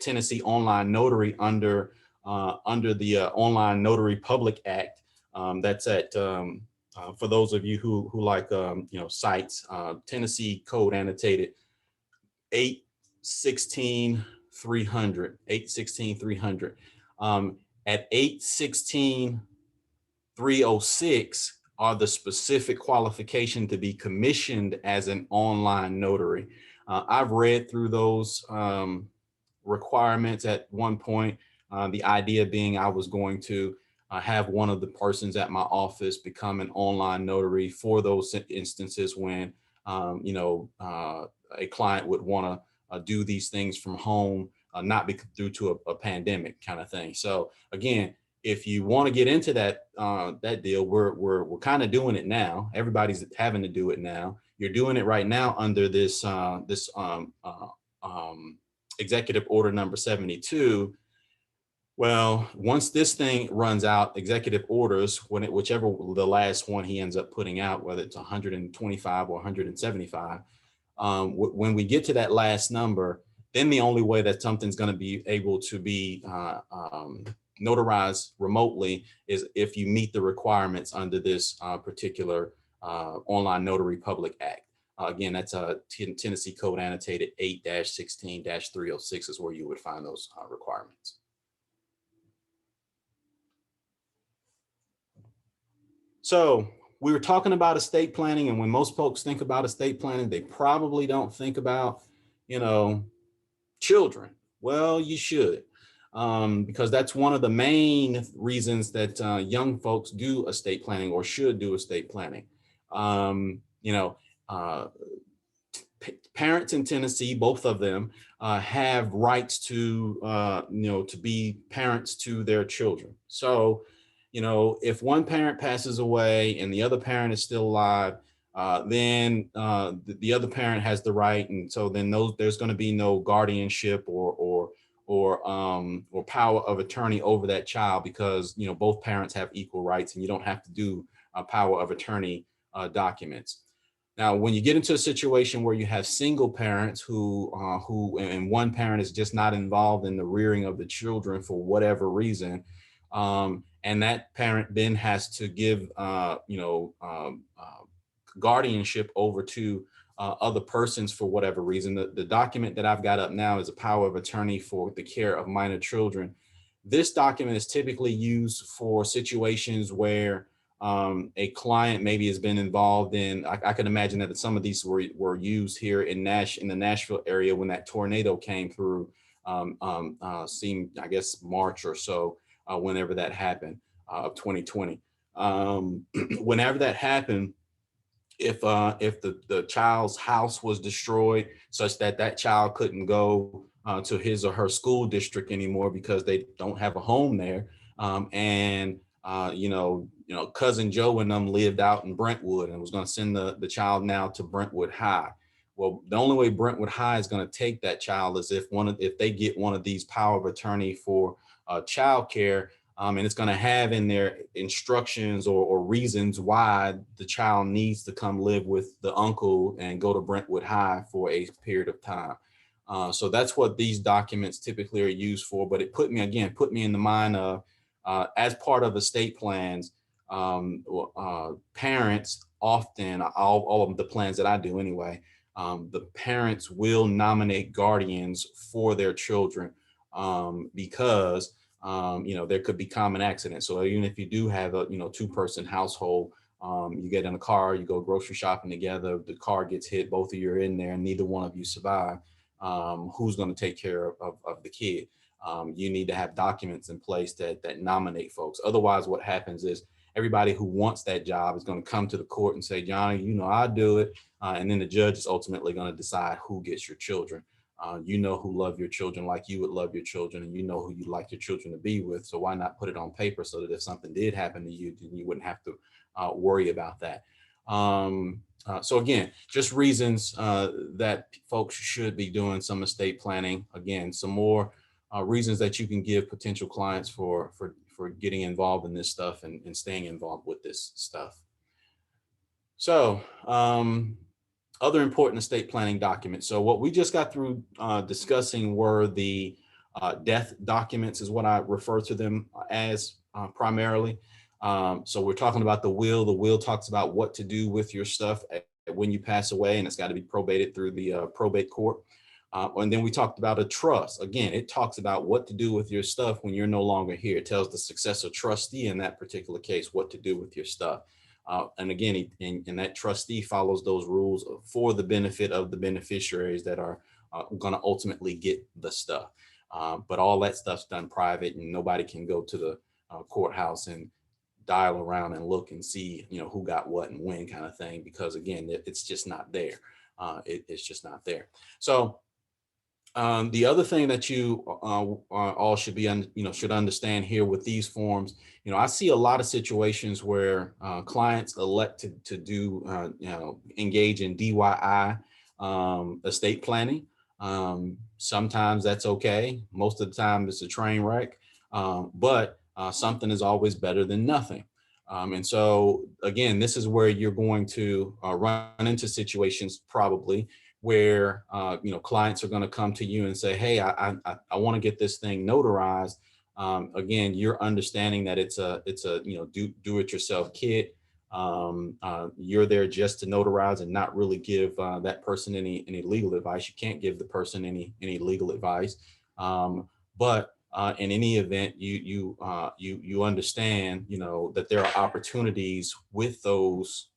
Tennessee online notary under the Online Notary Public Act, that's at for those of you who like sites, Tennessee Code Annotated 816-300, 816-300. At 816-306 are the specific qualification to be commissioned as an online notary. I've read through those requirements at one point. The idea being I was going to have one of the persons at my office become an online notary for those instances when a client would want to do these things from home, not be due to a pandemic kind of thing. So again, if you want to get into that deal, we're kind of doing it now. Everybody's having to do it now. You're doing it right now under this Executive Order number 72. Well, once this thing runs out, executive orders, whichever the last one he ends up putting out, whether it's 125 or 175, when we get to that last number, then the only way that something's going to be able to be notarized remotely is if you meet the requirements under this particular Online Notary Public Act. Again, that's a Tennessee Code Annotated 8-16-306 is where you would find those requirements. So we were talking about estate planning, and when most folks think about estate planning, they probably don't think about, children. Well, you should, because that's one of the main reasons that young folks do estate planning or should do estate planning. Parents in Tennessee, both of them, have rights to, to be parents to their children. So, if one parent passes away and the other parent is still alive, then the other parent has the right, and so then there's going to be no guardianship or power of attorney over that child, because both parents have equal rights, and you don't have to do power of attorney documents. Now, when you get into a situation where you have single parents who and one parent is just not involved in the rearing of the children for whatever reason, and that parent then has to give guardianship over to other persons for whatever reason. The document that I've got up now is a power of attorney for the care of minor children. This document is typically used for situations where a client maybe has been involved in, I can imagine that some of these were used here in the Nashville area when that tornado came through, seemed, I guess, March or so, whenever that happened, of 2020. Whenever that happened, if the child's house was destroyed such that that child couldn't go to his or her school district anymore because they don't have a home there, and cousin Joe and them lived out in Brentwood and was going to send the child now to Brentwood High. Well, the only way Brentwood High is going to take that child is if they get one of these power of attorney for child care, and it's going to have in their instructions or reasons why the child needs to come live with the uncle and go to Brentwood High for a period of time. So that's what these documents typically are used for. But it put me in the mind of, as part of estate plans, parents often, all of the plans that I do anyway, the parents will nominate guardians for their children, because there could be common accidents. So even if you do have a two-person household, you get in a car, you go grocery shopping together, the car gets hit, both of you are in there, and neither one of you survive. Who's going to take care of the kid? You need to have documents in place that nominate folks. Otherwise, what happens is everybody who wants that job is going to come to the court and say, Johnny, you know, I'll do it. And then the judge is ultimately going to decide who gets your children. You know who love your children like you would love your children, and you know who you'd like your children to be with. So why not put it on paper so that if something did happen to you, then you wouldn't have to worry about that. So again, just reasons that folks should be doing some estate planning. Again, some more reasons that you can give potential clients for getting involved in this stuff and staying involved with this stuff. So other important estate planning documents. So what we just got through discussing were the death documents, is what I refer to them as primarily. So we're talking about the will. The will talks about what to do with your stuff when you pass away, and it's got to be probated through the probate court. And then we talked about a trust. Again, it talks about what to do with your stuff when you're no longer here. It tells the successor trustee in that particular case what to do with your stuff. And again, and that trustee follows those rules for the benefit of the beneficiaries that are going to ultimately get the stuff. But all that stuff's done private, and nobody can go to the courthouse and dial around and look and see, you know, who got what and when, kind of thing, because again, it's just not there. It's just not there. So the other thing that you all should be, should understand here with these forms, I see a lot of situations where clients elect to do, engage in DIY estate planning. Sometimes that's okay. Most of the time it's a train wreck, but something is always better than nothing. And so again, this is where you're going to run into situations probably where clients are going to come to you and say, hey, I want to get this thing notarized. Again, you're understanding that it's a do it yourself kit. You're there just to notarize and not really give that person any legal advice. You can't give the person any legal advice. But in any event, you understand that there are opportunities with those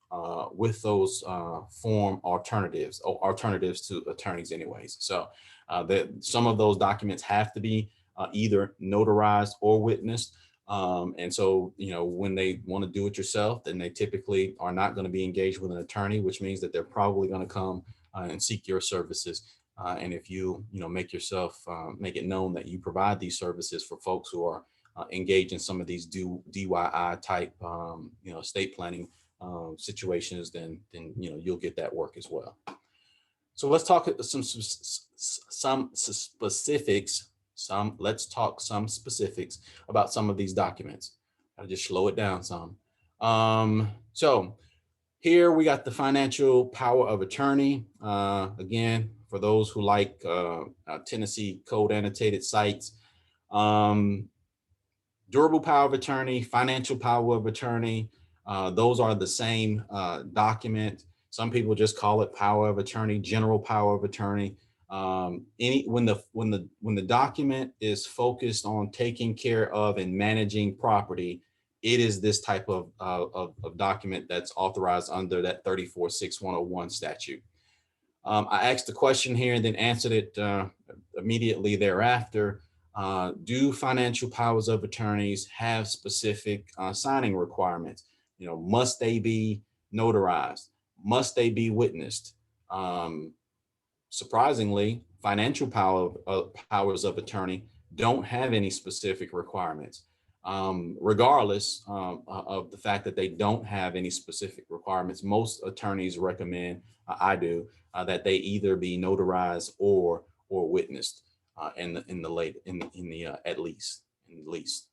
form alternatives to attorneys anyways. So that some of those documents have to be either notarized or witnessed. And so, when they want to do it yourself, then they typically are not going to be engaged with an attorney, which means that they're probably going to come and seek your services. And if you, make it known that you provide these services for folks who are engaged in some of these DIY type, estate planning situations, then you'll get that work as well. So let's talk some specifics. Let's talk some specifics about some of these documents. I'll just slow it down some. So here we got the financial power of attorney. Again, for those who like Tennessee code annotated sites, durable power of attorney, financial power of attorney. Those are the same document. Some people just call it power of attorney, general power of attorney. When the document is focused on taking care of and managing property, it is this type of document that's authorized under that 34-6101 statute. I asked the question here and then answered it immediately thereafter. Do financial powers of attorneys have specific signing requirements? Must they be notarized? Must they be witnessed? Surprisingly, financial powers of attorney don't have any specific requirements. Regardless of the fact that they don't have any specific requirements, most attorneys recommend, I do, that they either be notarized or witnessed at least.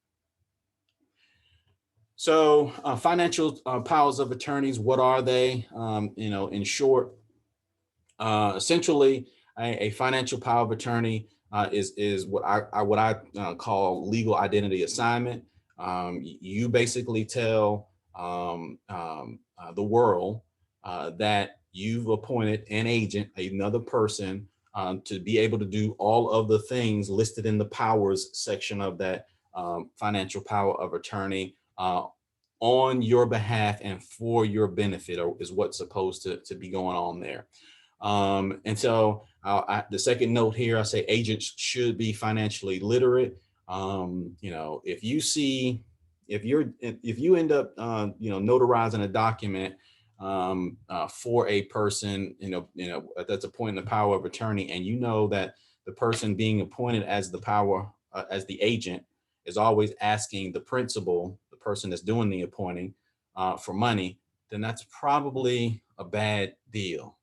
So financial powers of attorneys, what are they? In short, essentially, a financial power of attorney is what I call legal identity assignment. You basically tell the world that you've appointed an agent, another person, to be able to do all of the things listed in the powers section of that financial power of attorney on your behalf and for your benefit, is what's supposed to be going on there. And so The second note here, I say agents should be financially literate. You know, if you end up, you know, notarizing a document for a person, that's appointing the power of attorney, and you know that the person being appointed as the power, as the agent, is always asking the principal, the person that's doing the appointing, for money, then that's probably a bad deal.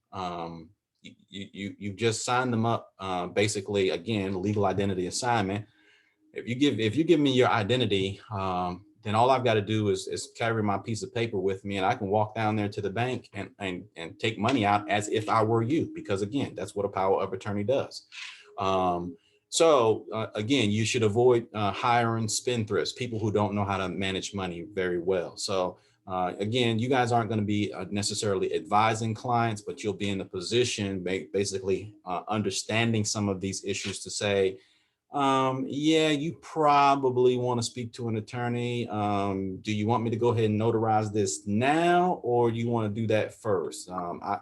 You just signed them up, basically, again, legal identity assignment. If you give me your identity, then all I've got to do is carry my piece of paper with me, and I can walk down there to the bank and take money out as if I were you, because again, that's what a power of attorney does. Again, you should avoid hiring spendthrifts, people who don't know how to manage money very well. So again, you guys aren't going to be necessarily advising clients, but you'll be in a position, basically understanding some of these issues to say, yeah, you probably want to speak to an attorney. Do you want me to go ahead and notarize this now, or do you want to do that first?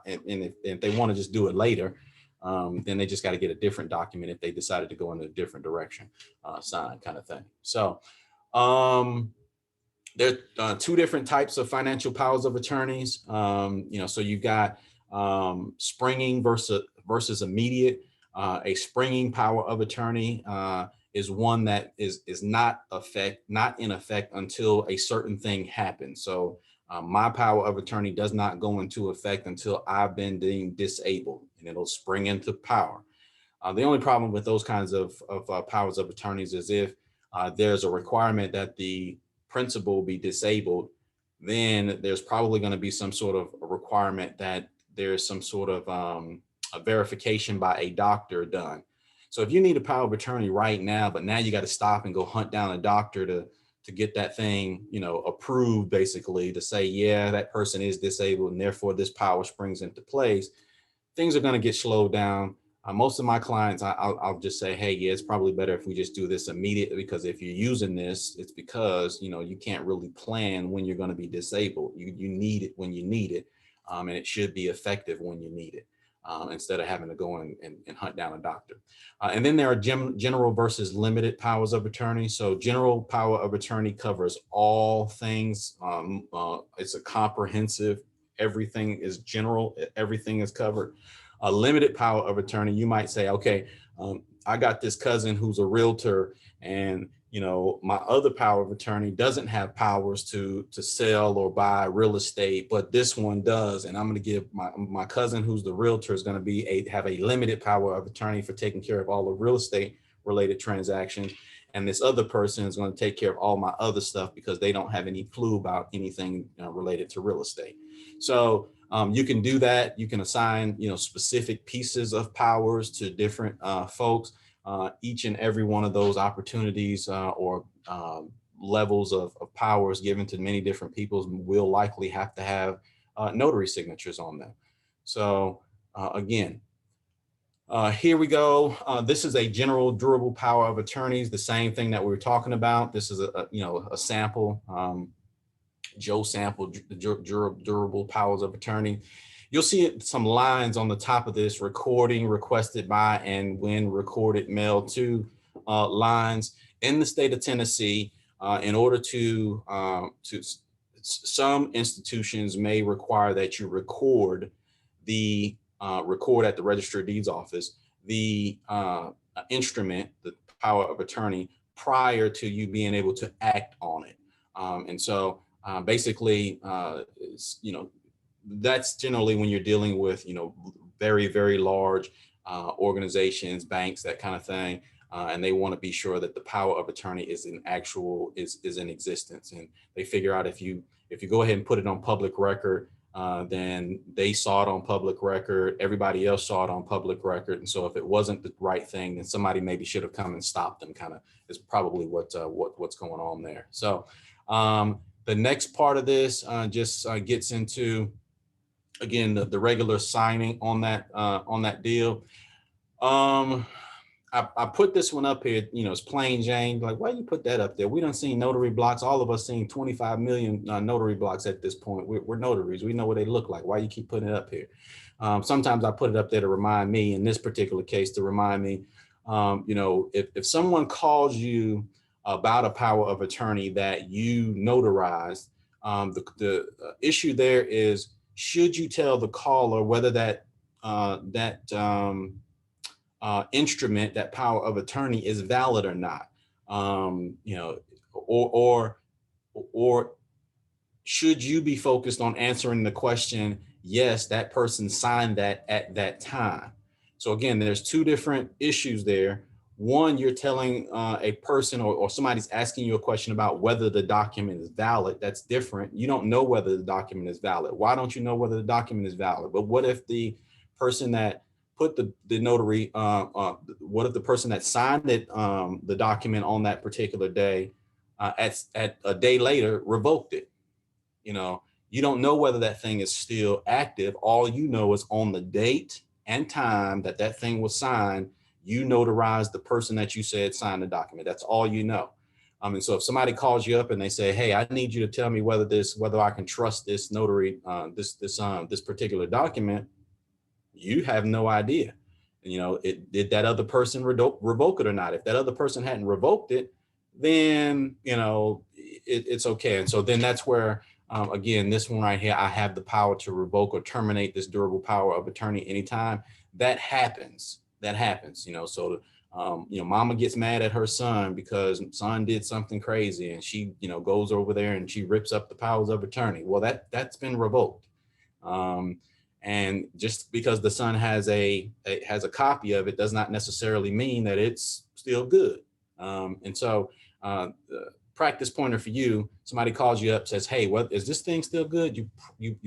If they want to just do it later, then they just got to get a different document if they decided to go in a different direction, sign kind of thing. So there are two different types of financial powers of attorneys. So you've got springing versus immediate. A springing power of attorney is one that is not in effect until a certain thing happens. So my power of attorney does not go into effect until I've been deemed disabled, and it'll spring into power. The only problem with those kinds of powers of attorneys is if there's a requirement that the principal be disabled, then there's probably going to be some sort of a requirement that there's some sort of a verification by a doctor done. So if you need a power of attorney right now, but now you got to stop and go hunt down a doctor to get that thing, approved, basically to say, yeah, that person is disabled and therefore this power springs into place, things are going to get slowed down. Most of my clients, I'll just say, hey, yeah, it's probably better if we just do this immediately, because if you're using this, it's because, you can't really plan when you're going to be disabled. You need it when you need it, and it should be effective when you need it. Instead of having to go and hunt down a doctor. And then there are general versus limited powers of attorney. So general power of attorney covers all things. It's a comprehensive, everything is general, everything is covered. A limited power of attorney, you might say, okay, I got this cousin who's a realtor, and my other power of attorney doesn't have powers to sell or buy real estate, but this one does. And I'm going to give my cousin who's the realtor is going to have a limited power of attorney for taking care of all the real estate related transactions. And this other person is going to take care of all my other stuff because they don't have any clue about anything related to real estate. So you can do that. You can assign, specific pieces of powers to different folks. Each and every one of those opportunities or levels of powers given to many different people will likely have to have notary signatures on them. So again, here we go. This is a general durable power of attorneys, the same thing that we were talking about. This is a sample, Joe sample, durable powers of attorney. You'll see some lines on the top of this: recording, requested by, and when recorded, mailed to, lines. In the state of Tennessee, in order to some institutions may require that you record at the Register of Deeds office the instrument, the power of attorney, prior to you being able to act on it. And so basically, that's generally when you're dealing with, very, very large organizations, banks, that kind of thing. And they want to be sure that the power of attorney is in existence. And they figure out if you go ahead and put it on public record, then they saw it on public record. Everybody else saw it on public record. And so if it wasn't the right thing, then somebody maybe should have come and stopped them, kind of is probably what's going on there. So the next part of this just gets into, again, the regular signing on that deal. I put this one up here, it's plain Jane. Like, why you put that up there? We done seen notary blocks. All of us seen 25 million notary blocks at this point. We're notaries. We know what they look like. Why you keep putting it up here? Sometimes I put it up there to remind me, in this particular case, to remind me, if someone calls you about a power of attorney that you notarized, the issue there is, should you tell the caller whether that instrument, that power of attorney, is valid or not? Or should you be focused on answering the question, yes, that person signed that at that time? So again, there's two different issues there. One, you're telling a person or somebody's asking you a question about whether the document is valid. That's different. You don't know whether the document is valid. Why don't you know whether the document is valid? But what if the person that put the notary, what if the person that signed it, the document on that particular day, at a day later revoked it? You don't know whether that thing is still active. All you know is on the date and time that that thing was signed, you notarized the person that you said signed the document. That's all you know. And so if somebody calls you up and they say, hey, I need you to tell me whether I can trust this notary, this particular document, you have no idea. Did that other person revoke it or not? If that other person hadn't revoked it, then, it's okay. And so then that's where, again, this one right here, I have the power to revoke or terminate this durable power of attorney anytime. That happens. So, mama gets mad at her son because son did something crazy, and she, goes over there and she rips up the powers of attorney. Well, that's been revoked. And just because the son has a copy of it does not necessarily mean that it's still good. And so, practice pointer for you: somebody calls you up, says, hey, what is this thing still good? You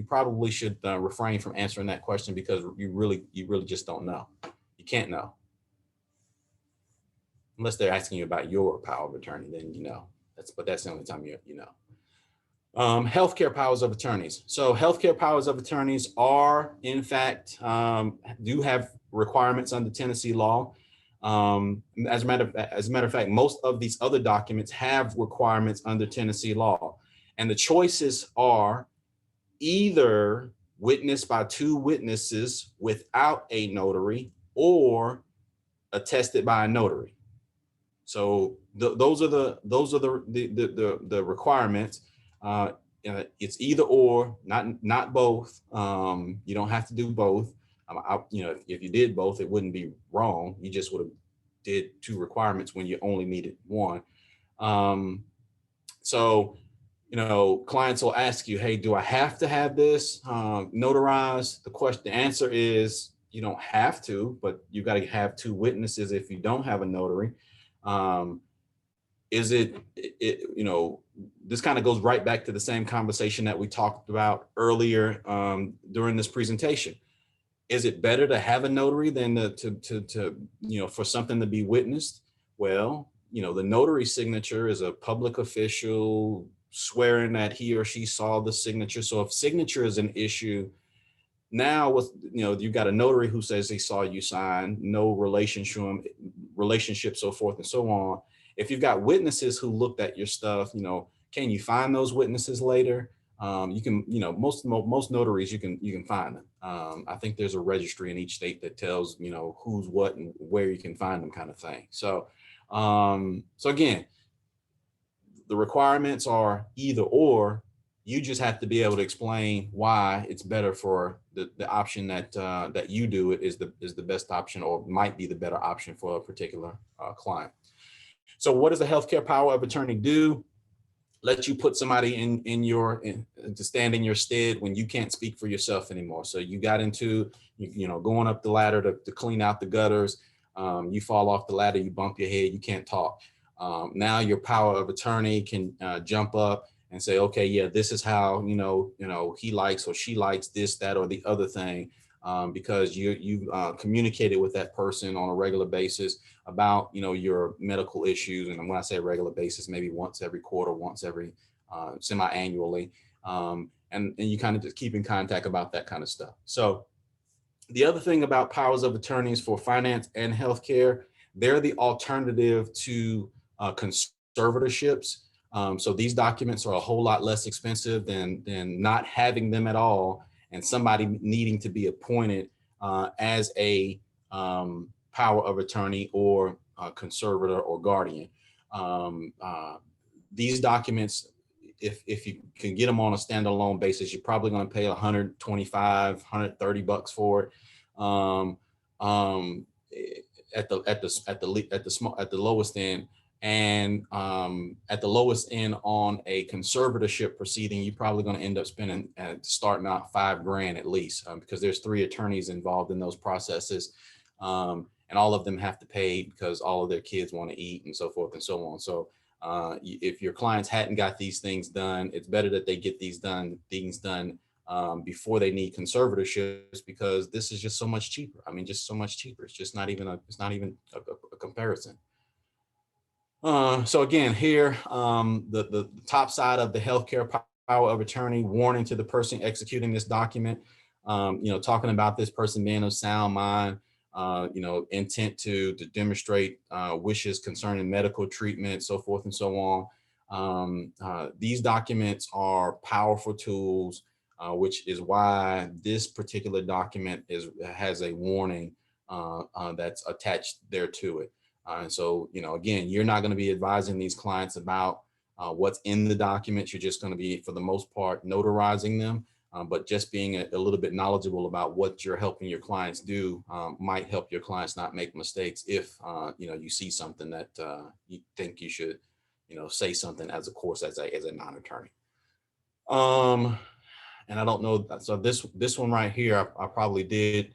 probably should refrain from answering that question, because you really just don't know. You can't know unless they're asking you about your power of attorney. Then that's the only time you know. Healthcare powers of attorneys. So healthcare powers of attorneys are, in fact, do have requirements under Tennessee law. As a matter of fact, most of these other documents have requirements under Tennessee law, and the choices are either witnessed by two witnesses without a notary, or attested by a notary. So those are the requirements. It's either or, not both. You don't have to do both. If you did both, it wouldn't be wrong. You just would have did two requirements when you only needed one. So, clients will ask you, hey, do I have to have this notarized? The answer is, you don't have to, but you got to have two witnesses if you don't have a notary. This kind of goes right back to the same conversation that we talked about earlier during this presentation. Is it better to have a notary than for something to be witnessed? Well, the notary signature is a public official swearing that he or she saw the signature. So if signature is an issue, now you've got a notary who says he saw you sign, no relationship, so forth and so on. If you've got witnesses who looked at your stuff, can you find those witnesses later? You can, most notaries, you can find them. I think there's a registry in each state that tells, who's what and where you can find them, kind of thing. So, again, the requirements are either or. You just have to be able to explain why it's better for the option that you do it is the best option, or might be the better option for a particular client. So what does the healthcare power of attorney do? Let you put somebody to stand in your stead when you can't speak for yourself anymore. So you got into, going up the ladder to clean out the gutters. You fall off the ladder, you bump your head, you can't talk. Now your power of attorney can jump up and say, okay, yeah, this is how, he likes or she likes this, that, or the other thing, because you communicated with that person on a regular basis about, your medical issues. And when I say regular basis, maybe once every quarter, once every semi-annually. And you kind of just keep in contact about that kind of stuff. So the other thing about powers of attorneys for finance and healthcare, they're the alternative to conservatorships. So these documents are a whole lot less expensive than not having them at all, and somebody needing to be appointed as a power of attorney or conservator or guardian. These documents, if you can get them on a standalone basis, you're probably going to pay 125, 130 bucks for it. At the lowest end, and at the lowest end on a conservatorship proceeding, you're probably going to end up spending starting out $5,000 at least, because there's 3 attorneys involved in those processes, and all of them have to pay because all of their kids want to eat and so forth and so on. So if your clients hadn't got these things done, it's better that they get these done before they need conservatorships, because this is just so much cheaper. I mean, just so much cheaper. It's just not even a comparison. So again, here, the top side of the healthcare power of attorney, warning to the person executing this document, talking about this person being of sound mind, intent to demonstrate wishes concerning medical treatment, so forth and so on. These documents are powerful tools, which is why this particular document has a warning that's attached there to it. And so, again, you're not going to be advising these clients about what's in the documents. You're just going to be, for the most part, notarizing them. But just being a little bit knowledgeable about what you're helping your clients do might help your clients not make mistakes if, you see something that you think you should, say something as a non-attorney. And I don't know. So this one right here, I probably did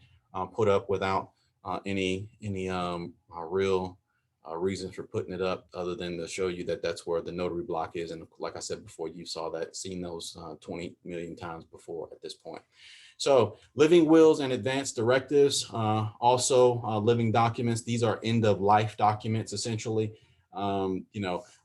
put up without any real reasons for putting it up, other than to show you that that's where the notary block is. And like I said before, you seen those 20 million times before at this point. So living wills and advanced directives, also living documents. These are end of life documents, essentially. I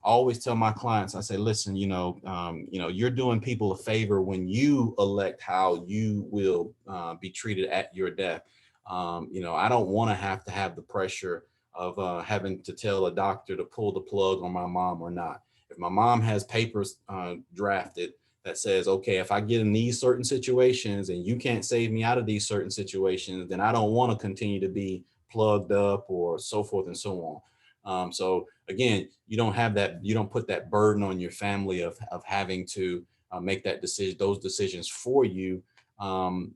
always tell my clients, I say, listen, you're doing people a favor when you elect how you will be treated at your death. I don't want to have the pressure of having to tell a doctor to pull the plug on my mom or not. If my mom has papers drafted that says, okay, if I get in these certain situations and you can't save me out of these certain situations, then I don't want to continue to be plugged up or so forth and so on. So again, you don't put that burden on your family of having to make those decisions for you,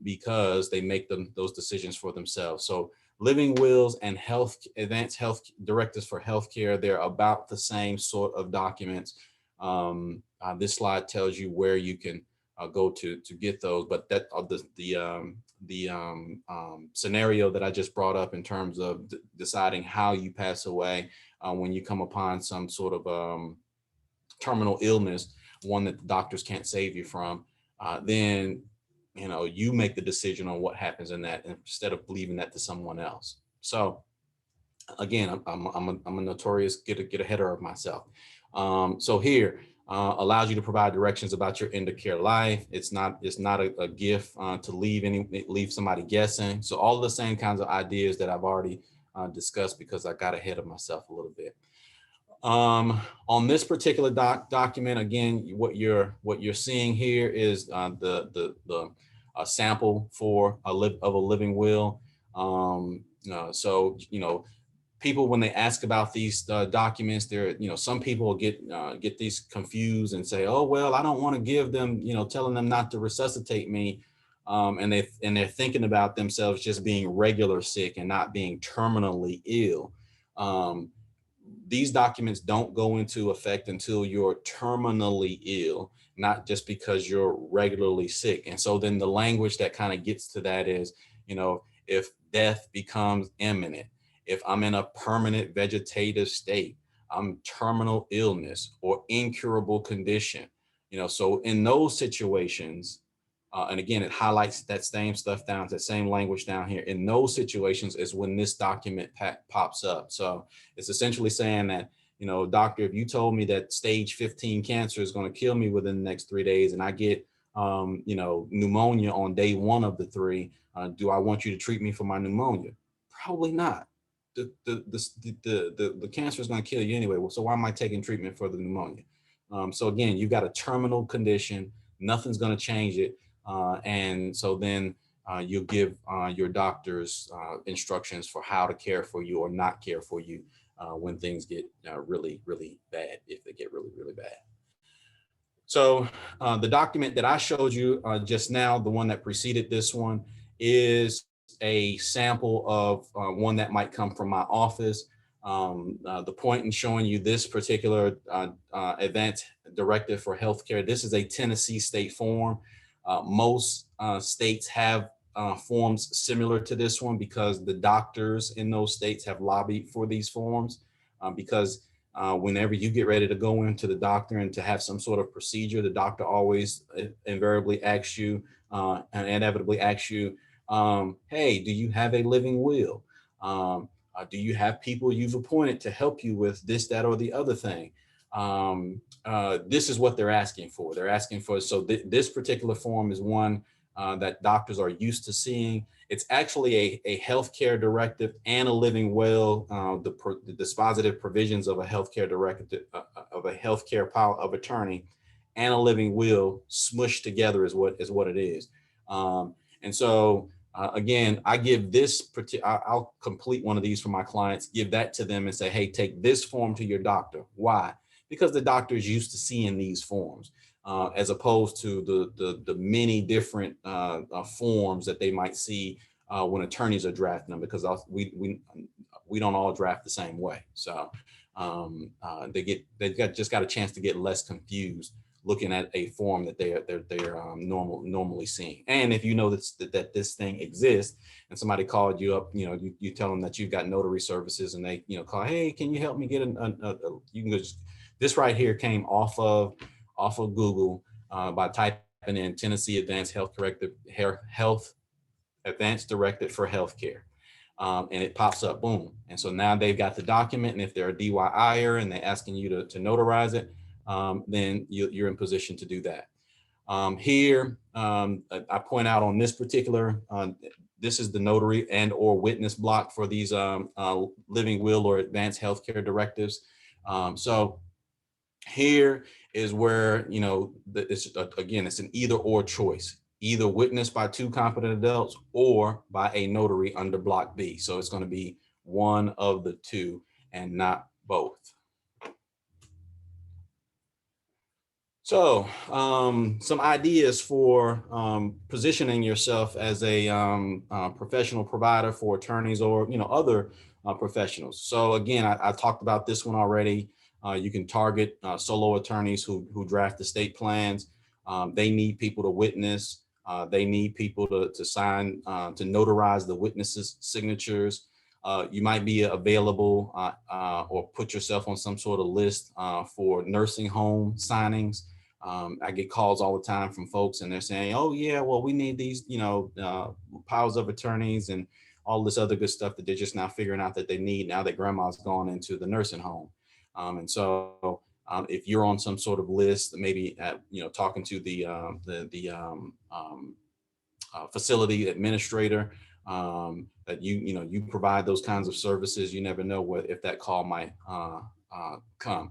because they make those decisions for themselves. So living wills and advanced health directives for healthcare, they're about the same sort of documents. This slide tells you where you can go to get those, but that the scenario that I just brought up in terms of deciding how you pass away when you come upon some sort of terminal illness, one that the doctors can't save you from, then you make the decision on what happens in that instead of leaving that to someone else. So again, I'm a notorious get aheader of myself. So here allows you to provide directions about your end of care life. It's not a gift to leave somebody guessing. So all the same kinds of ideas that I've already discussed, because I got ahead of myself a little bit. On this particular document, again, what you're seeing here is the sample for a living will. So people, when they ask about these documents, some people get these confused and say, oh well, I don't want to give them, telling them not to resuscitate me, and they're thinking about themselves just being regular sick and not being terminally ill. These documents don't go into effect until you're terminally ill, not just because you're regularly sick. And so then the language that kind of gets to that is, if death becomes imminent, if I'm in a permanent vegetative state, I'm terminal illness or incurable condition, so in those situations, and again, it highlights that same stuff that same language down here. In those situations is when this document pops up. So it's essentially saying that, doctor, if you told me that stage 15 cancer is going to kill me within the next 3 days, and I get, pneumonia on day 1 of the 3, do I want you to treat me for my pneumonia? Probably not. the cancer is going to kill you anyway. Well, so why am I taking treatment for the pneumonia? So again, you've got a terminal condition. Nothing's going to change it. And so then you'll give your doctors instructions for how to care for you or not care for you when things get really, really bad, if they get really, really bad. So the document that I showed you just now, the one that preceded this one, is a sample of one that might come from my office. The point in showing you this particular advance directive for healthcare, this is a Tennessee state form. Most states have forms similar to this one because the doctors in those states have lobbied for these forms because whenever you get ready to go into the doctor and to have some sort of procedure, the doctor always invariably asks you and inevitably asks you, hey, do you have a living will? Do you have people you've appointed to help you with this, that, or the other thing? This is what they're asking for. They're asking for, so this particular form is one that doctors are used to seeing. It's actually a healthcare directive and a living will. The dispositive provisions of a healthcare directive, of a healthcare power of attorney, and a living will smushed together is what it is. And so again, I give this, I'll complete one of these for my clients, give that to them and say, hey, take this form to your doctor. Why? Because the doctor is used to seeing these forms. As opposed to the many different forms that they might see when attorneys are drafting them, because we don't all draft the same way. So they've just got a chance to get less confused looking at a form that they're normally seeing. And if you know that this thing exists and somebody called you up, you tell them that you've got notary services and they call, hey, can you help me get you can just, this right here came off of Google by typing in Tennessee Advanced Health Advanced Directive for Healthcare. And it pops up, boom. And so now they've got the document, and if they're a DYIer and they're asking you to notarize it, then you're in position to do that. Here, I point out on this particular, this is the notary and or witness block for these living will or advanced healthcare directives. So here is where, it's an either or choice, either witnessed by two competent adults or by a notary under block B. So it's going to be one of the two and not both. So some ideas for positioning yourself as a professional provider for attorneys or other professionals. So again, I talked about this one already. You can target solo attorneys who draft estate plans. They need people to witness. They need people to sign, to notarize the witnesses' signatures. You might be available or put yourself on some sort of list for nursing home signings. I get calls all the time from folks and they're saying, oh yeah, well, we need these, powers of attorneys and all this other good stuff that they're just now figuring out that they need now that grandma's gone into the nursing home. And so if you're on some sort of list, maybe talking to the facility administrator, that you provide those kinds of services, you never know if that call might come.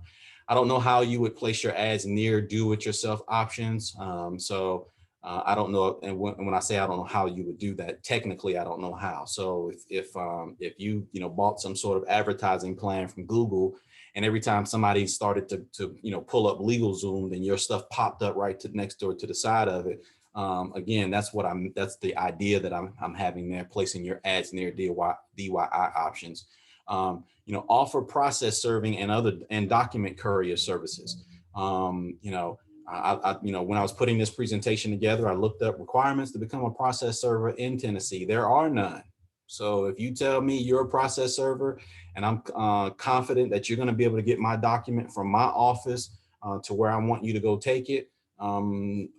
I don't know how you would place your ads near do-it-yourself options. I don't know, and when I say I don't know how you would do that, technically I don't know how. So if you bought some sort of advertising plan from Google, and every time somebody started to pull up LegalZoom, then your stuff popped up right next door to the side of it. Again, that's the idea that I'm having there, placing your ads near DIY options. Offer process serving and document courier services. When I was putting this presentation together, I looked up requirements to become a process server in Tennessee. There are none. So if you tell me you're a process server and I'm confident that you're going to be able to get my document from my office to where I want you to go take it, I'm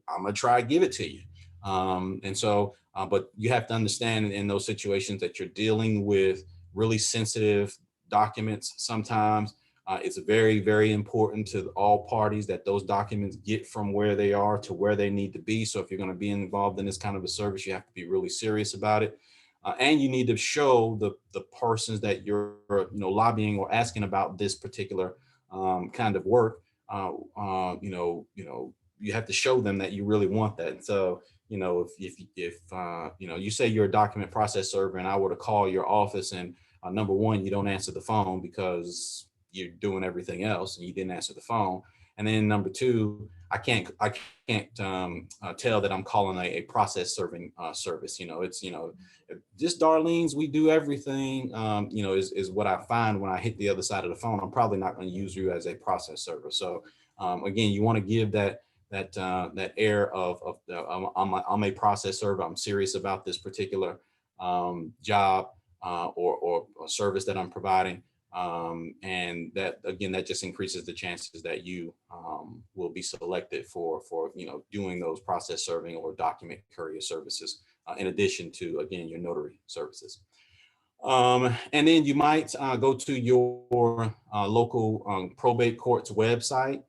going to try to give it to you. But you have to understand in those situations that you're dealing with really sensitive documents. Sometimes it's very, very important to all parties that those documents get from where they are to where they need to be. So if you're going to be involved in this kind of a service, you have to be really serious about it. and you need to show the persons that you're lobbying or asking about this particular kind of work. You have to show them that you really want that. So if you say you're a document process server, and I were to call your office, and number one, you don't answer the phone because you're doing everything else and you didn't answer the phone, and then number two, I can't tell that I'm calling a process serving service. It's just Darlene's, we do everything. Is what I find when I hit the other side of the phone. I'm probably not going to use you as a process server. So again, you want to give that air of I'm a process server. I'm serious about this particular job or service that I'm providing. And that, again, that just increases the chances that you will be selected for doing those process serving or document courier services, in addition to, again, your notary services. And then you might go to your local probate court's website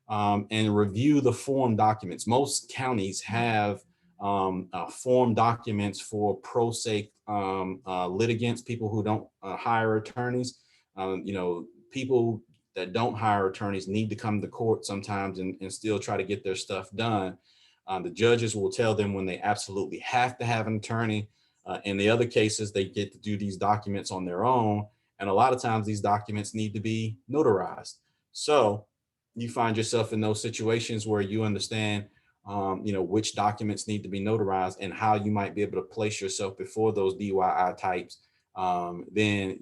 and review the form documents. Most counties have form documents for pro se litigants, people who don't hire attorneys. People that don't hire attorneys need to come to court sometimes and still try to get their stuff done. The judges will tell them when they absolutely have to have an attorney. In the other cases, they get to do these documents on their own. And a lot of times these documents need to be notarized. So you find yourself in those situations where you understand, which documents need to be notarized and how you might be able to place yourself before those DYI types. Then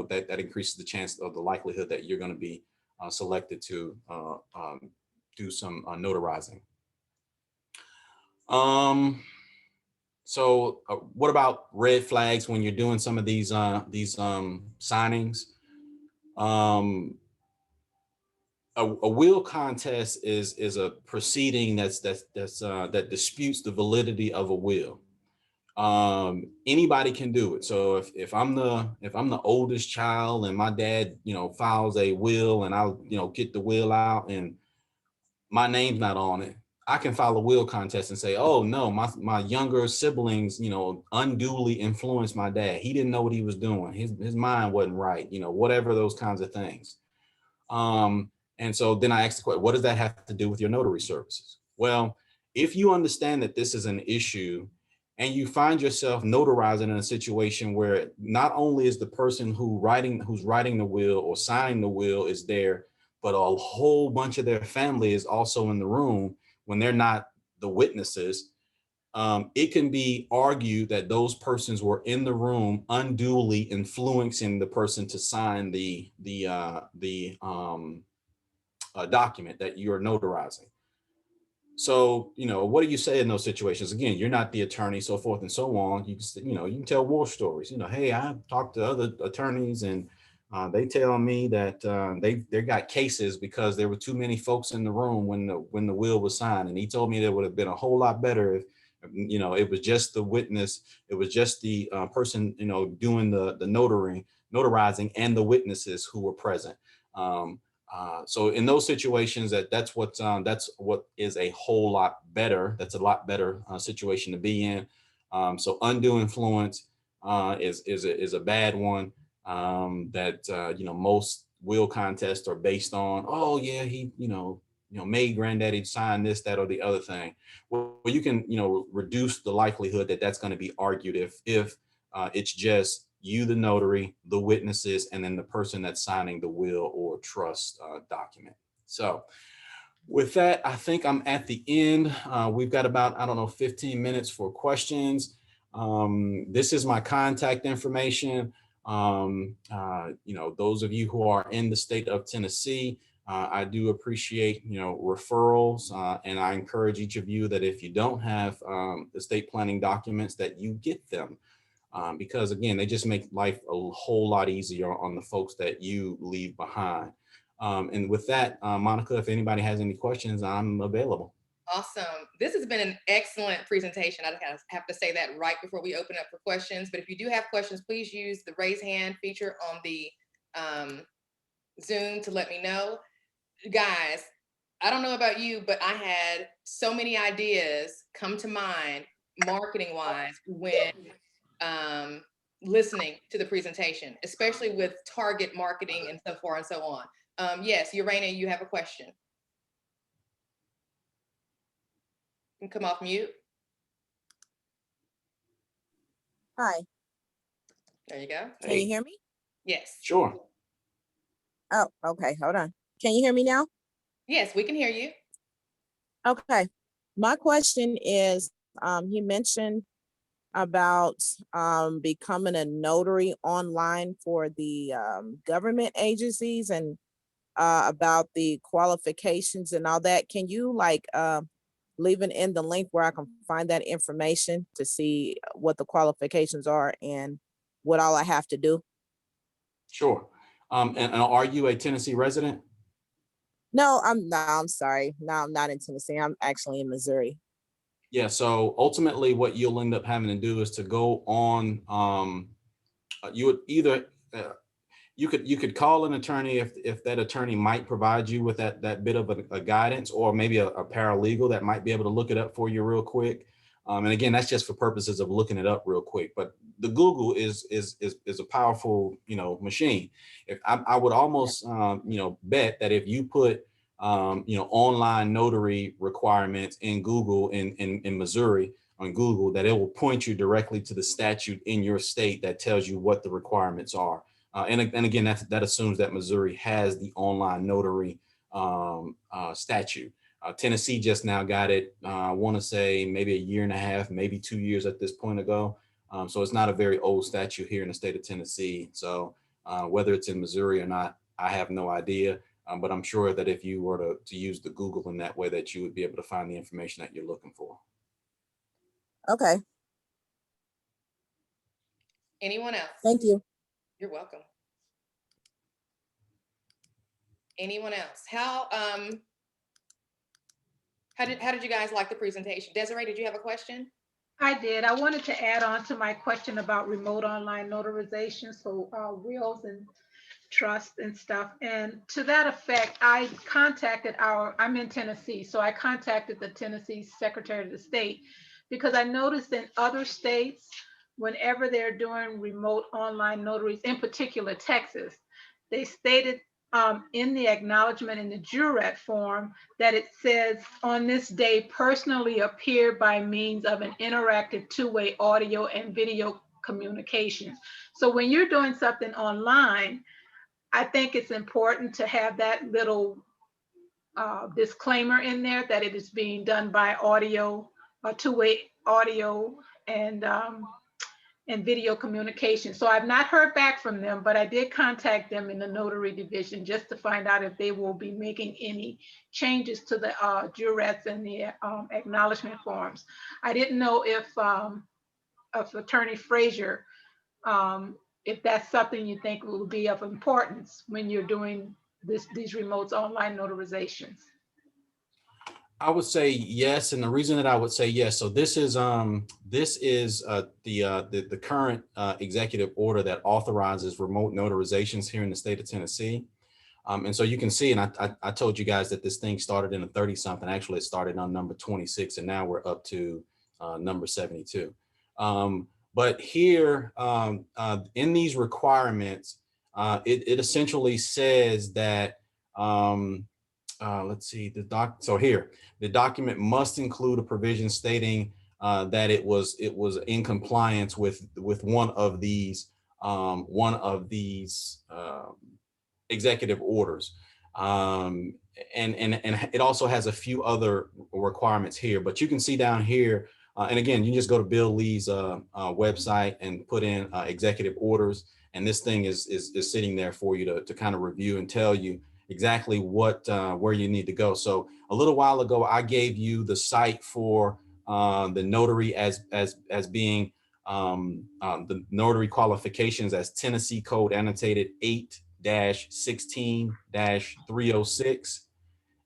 that increases the chance of the likelihood that you're going to be selected to do some notarizing. So what about red flags when you're doing some of these signings? A will contest is a proceeding that disputes the validity of a will. Anybody can do it. So if I'm the oldest child and my dad files a will, and I'll get the will out and my name's not on it, I can file a will contest and say, oh no, my younger siblings unduly influenced my dad. He didn't know what he was doing. His mind wasn't right, whatever, those kinds of things. And so then I asked the question, what does that have to do with your notary services? Well, if you understand that this is an issue and you find yourself notarizing in a situation where not only is the person who's writing the will or signing the will is there, but a whole bunch of their family is also in the room when they're not the witnesses, it can be argued that those persons were in the room unduly influencing the person to sign the document that you're notarizing. So, what do you say in those situations? Again, you're not the attorney, so forth and so on. You can tell war stories. Hey, I talked to other attorneys and they tell me that they got cases because there were too many folks in the room when the will was signed. And he told me that would have been a whole lot better if, it was just the witness, it was just the person, doing the notarizing and the witnesses who were present. So in those situations, that's what is a whole lot better. That's a lot better situation to be in. So undue influence is a bad one that most will contests are based on. Oh yeah, he made granddaddy sign this, that, or the other thing. Well, you can reduce the likelihood that that's going to be argued if it's just you, the notary, the witnesses, and then the person that's signing the will or trust document. So with that, I think I'm at the end. We've got about, 15 minutes for questions. This is my contact information. Those of you who are in the state of Tennessee, I do appreciate, referrals. And I encourage each of you that if you don't have estate planning documents, that you get them. Because again, they just make life a whole lot easier on the folks that you leave behind. And with that, Monica, if anybody has any questions, I'm available. Awesome. This has been an excellent presentation. I just have to say that right before we open up for questions. But if you do have questions, please use the raise hand feature on the Zoom to let me know. Guys, I don't know about you, but I had so many ideas come to mind marketing wise when listening to the presentation, especially with target marketing and so forth and so on. Yes, Urania, you have a question. You can come off mute. Hi, There you go. can you hear me? Yes. Sure. Oh, okay, hold on. Can you hear me now? Yes, we can hear you. Okay. My question is, you mentioned about becoming a notary online for the government agencies and about the qualifications and all that. Can you leave it in the link where I can find that information to see what the qualifications are and what all I have to do? Sure. And are you a Tennessee resident? No, I'm not. I'm sorry. No, I'm not in Tennessee. I'm actually in Missouri. Yeah, so ultimately what you'll end up having to do is to go on, you would either, you could call an attorney if that attorney might provide you with that bit of a guidance, or maybe a paralegal that might be able to look it up for you real quick. And again, that's just for purposes of looking it up real quick. But the Google is a powerful, machine. If I would almost, bet that if you put, online notary requirements in Google in Missouri on Google, that it will point you directly to the statute in your state that tells you what the requirements are. And again, that assumes that Missouri has the online notary statute. Tennessee just now got it, I want to say maybe a year and a half, maybe 2 years at this point ago. So it's not a very old statute here in the state of Tennessee. So whether it's in Missouri or not, I have no idea. But I'm sure that if you were to use the Google in that way, that you would be able to find the information that you're looking for. Okay, Anyone else? thank you. You're welcome. Anyone else? How did you guys like the presentation? Desiree, did you have a question? I did. I wanted to add on to my question about remote online notarization, so wills and trust and stuff. And to that effect, I contacted I'm in Tennessee, so I contacted the Tennessee Secretary of State because I noticed in other states, whenever they're doing remote online notaries, in particular Texas, they stated in the acknowledgement in the jurat form that it says on this day personally appear by means of an interactive two-way audio and video communication. So when you're doing something online, I think it's important to have that little disclaimer in there that it is being done by audio, two-way audio and video communication. So I've not heard back from them, but I did contact them in the notary division just to find out if they will be making any changes to the jurats and the acknowledgement forms. I didn't know if Attorney Frazier, if that's something you think will be of importance when you're doing these remote online notarizations. I would say yes, and the reason that I would say yes, so this is the current executive order that authorizes remote notarizations here in the state of Tennessee, and so you can see, and I told you guys that this thing started in a 30-something. Actually, it started on number 26, and now we're up to number 72. But here in these requirements, it essentially says that. Let's see, so here, the document must include a provision stating that it was in compliance with one of these executive orders. And it also has a few other requirements here, but you can see down here, and again, you can just go to Bill Lee's website and put in executive orders, and this thing is sitting there for you to kind of review and tell you exactly where you need to go. So a little while ago, I gave you the site for the notary as being the notary qualifications as Tennessee Code Annotated 8-16-306.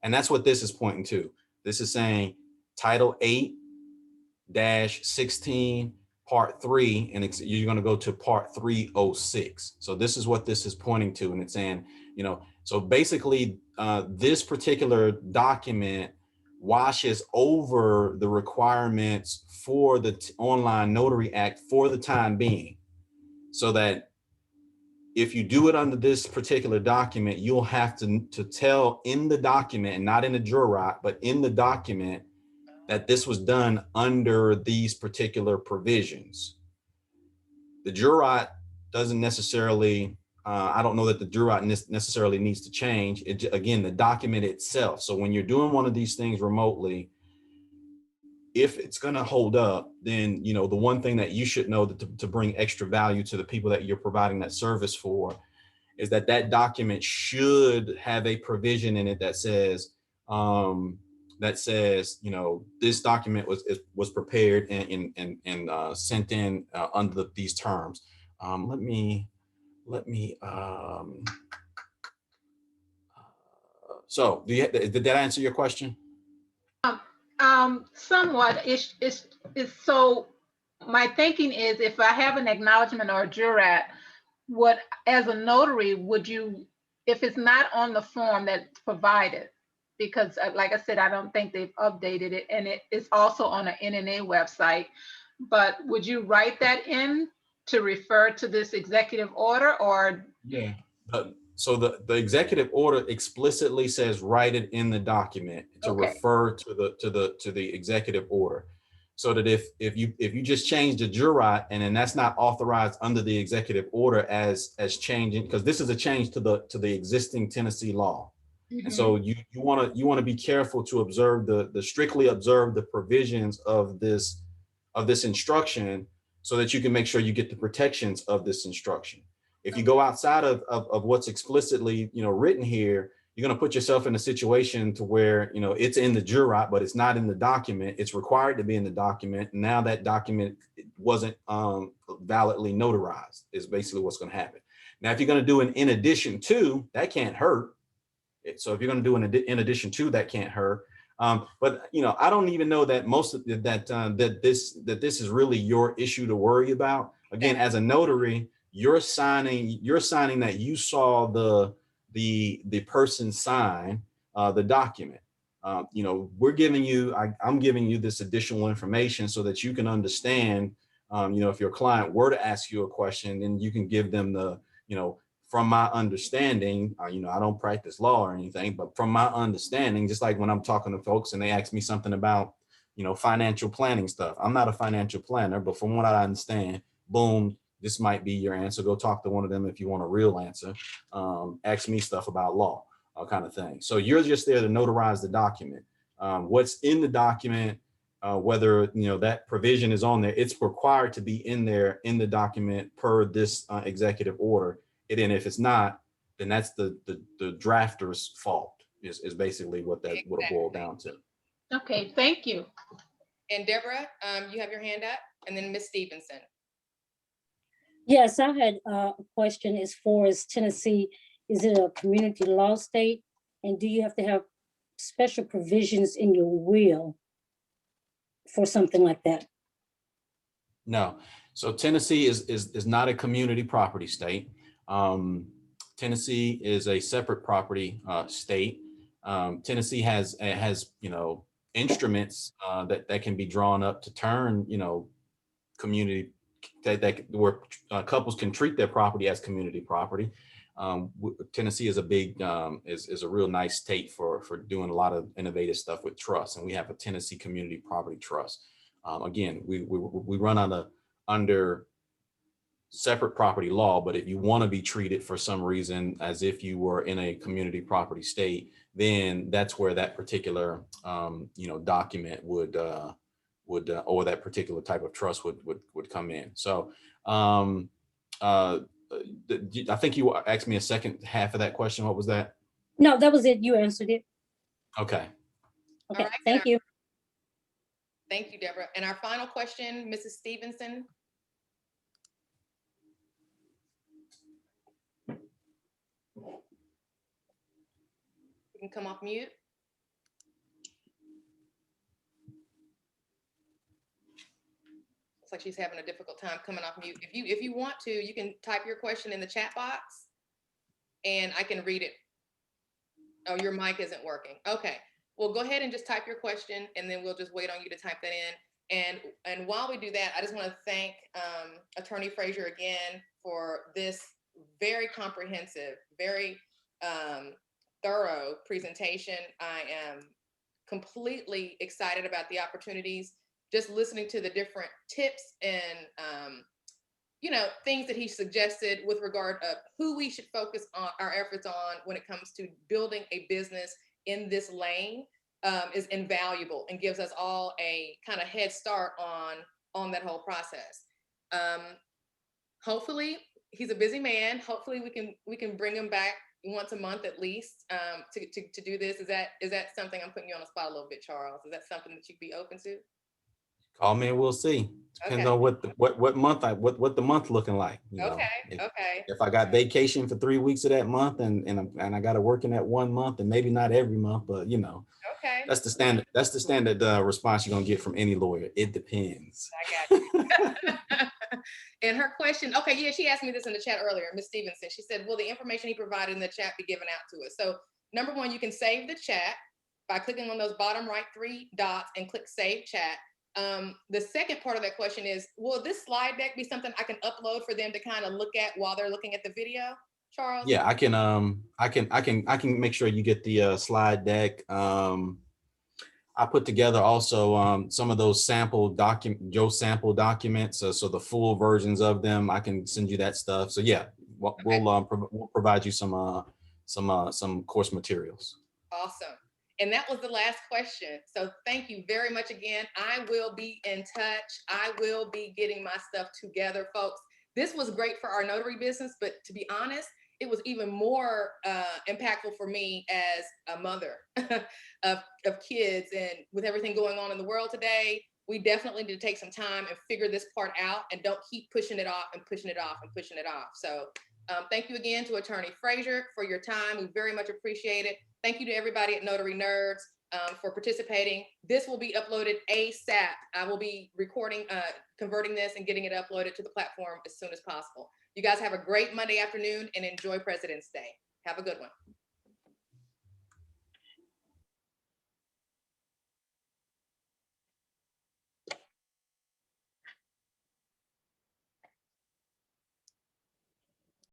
And that's what this is pointing to. This is saying Title 8-16 Part 3, and you're going to go to Part 306. So this is what this is pointing to, and it's saying, so basically, this particular document washes over the requirements for the Online Notary Act for the time being, so that if you do it under this particular document, you'll have to tell in the document, and not in the jurat, but in the document, that this was done under these particular provisions. The jurat doesn't necessarily, I don't know that the jurat necessarily needs to change. Again, the document itself. So when you're doing one of these things remotely, if it's going to hold up, then, you know, the one thing that you should know that to bring extra value to the people that you're providing that service for is that that document should have a provision in it that says, you know, this document was prepared and sent in under these terms. Let me. So did that answer your question? Somewhat. It's so my thinking is, if I have an acknowledgement or a jurat, what, as a notary, would you, if it's not on the form that's provided, because like I said, I don't think they've updated it, and it is also on an NNA website, but would you write that in to refer to this executive order, or? Yeah. So the executive order explicitly says write it in the document to refer to the executive order, so that if you just change the jurat and then that's not authorized under the executive order as changing, because this is a change to the existing Tennessee law. Mm-hmm. And so you want to be careful to observe the strictly observe the provisions of this instruction, so that you can make sure you get the protections of this instruction. If you go outside of what's explicitly, you know, written here, you're going to put yourself in a situation to where, you know, it's in the jurat, but it's not in the document. It's required to be in the document. And now that document wasn't validly notarized is basically what's going to happen. Now, if you're going to do an in addition to, that can't hurt. So if you're going to do an in addition to, that can't hurt. But, you know, I don't even know that most of that this is really your issue to worry about. Again, as a notary, you're signing that you saw the person sign the document. You know, we're giving you, I'm giving you this additional information so that you can understand, you know, if your client were to ask you a question, then you can give them the, you know, from my understanding, you know, I don't practice law or anything, but from my understanding, just like when I'm talking to folks and they ask me something about, you know, financial planning stuff. I'm not a financial planner, but from what I understand, boom, this might be your answer. Go talk to one of them if you want a real answer. Ask me stuff about law, kind of thing. So you're just there to notarize the document. What's in the document, whether, you know, that provision is on there, it's required to be in there in the document per this executive order. And if it's not, then that's the drafter's fault is basically what that would have boiled down to. Okay, thank you. And Deborah, you have your hand up, and then Ms. Stevenson. Yes, I had a question as far as Tennessee. Is it a community law state? And do you have to have special provisions in your will for something like that? No. So Tennessee is not a community property state. Tennessee is a separate property state. Tennessee has you know, instruments that can be drawn up to turn, you know, community where couples can treat their property as community property. Tennessee is a big is a real nice state for doing a lot of innovative stuff with trusts, and we have a Tennessee Community Property Trust. Again, we run under separate property law, but if you want to be treated for some reason as if you were in a community property state, then that's where that particular you know, document would or that particular type of trust would come in. So I think you asked me a second half of that question. What was that? No, that was it. You answered it. Okay. Okay, Right, thank you. Thank you, Deborah. And our final question, Mrs. Stevenson. You can come off mute. Looks like she's having a difficult time coming off mute. If you want to, you can type your question in the chat box and I can read it. Oh, your mic isn't working. Okay. well, go ahead and just type your question, and then we'll just wait on you to type that in. And while we do that, I just want to thank Attorney Frazier again for this very comprehensive, very thorough presentation. I am completely excited about the opportunities, just listening to the different tips and things that he suggested with regard of who we should focus on our efforts on when it comes to building a business in this lane is invaluable and gives us all a kind of head start on that whole process. Hopefully he's a busy man. Hopefully we can bring him back once a month at least to do this. Is that something? I'm putting you on the spot a little bit, Charles. Is that something that you'd be open to? Call me and we'll see. Depends Okay. on what month what the month looking like. Okay. If, Okay. if I got vacation for 3 weeks of that month and I got to work in that 1 month, and maybe not every month, but Okay. that's the standard. That's the standard response you're gonna get from any lawyer. It depends. I got you. And her question, okay, yeah, she asked me this in the chat earlier, Ms. Stevenson. She said, will the information he provided in the chat be given out to us? So number one, you can save the chat by clicking on those bottom right 3 dots and click Save Chat. The second part of that question is, will this slide deck be something I can upload for them to kind of look at while they're looking at the video, Charles? Yeah, I can make sure you get the slide deck. I put together also some of those sample documents, so the full versions of them. I can send you that stuff. So yeah, we'll provide you some course materials. Awesome. And that was the last question. So thank you very much again. I will be in touch. I will be getting my stuff together, folks. This was great for our notary business, but to be honest, it was even more impactful for me as a mother of kids. And with everything going on in the world today, we definitely need to take some time and figure this part out and don't keep pushing it off and pushing it off and pushing it off. So thank you again to Attorney Frazier for your time. We very much appreciate it. Thank you to everybody at Notary Nerds for participating. This will be uploaded ASAP. I will be recording, converting this and getting it uploaded to the platform as soon as possible. You guys have a great Monday afternoon and enjoy President's Day. Have a good one.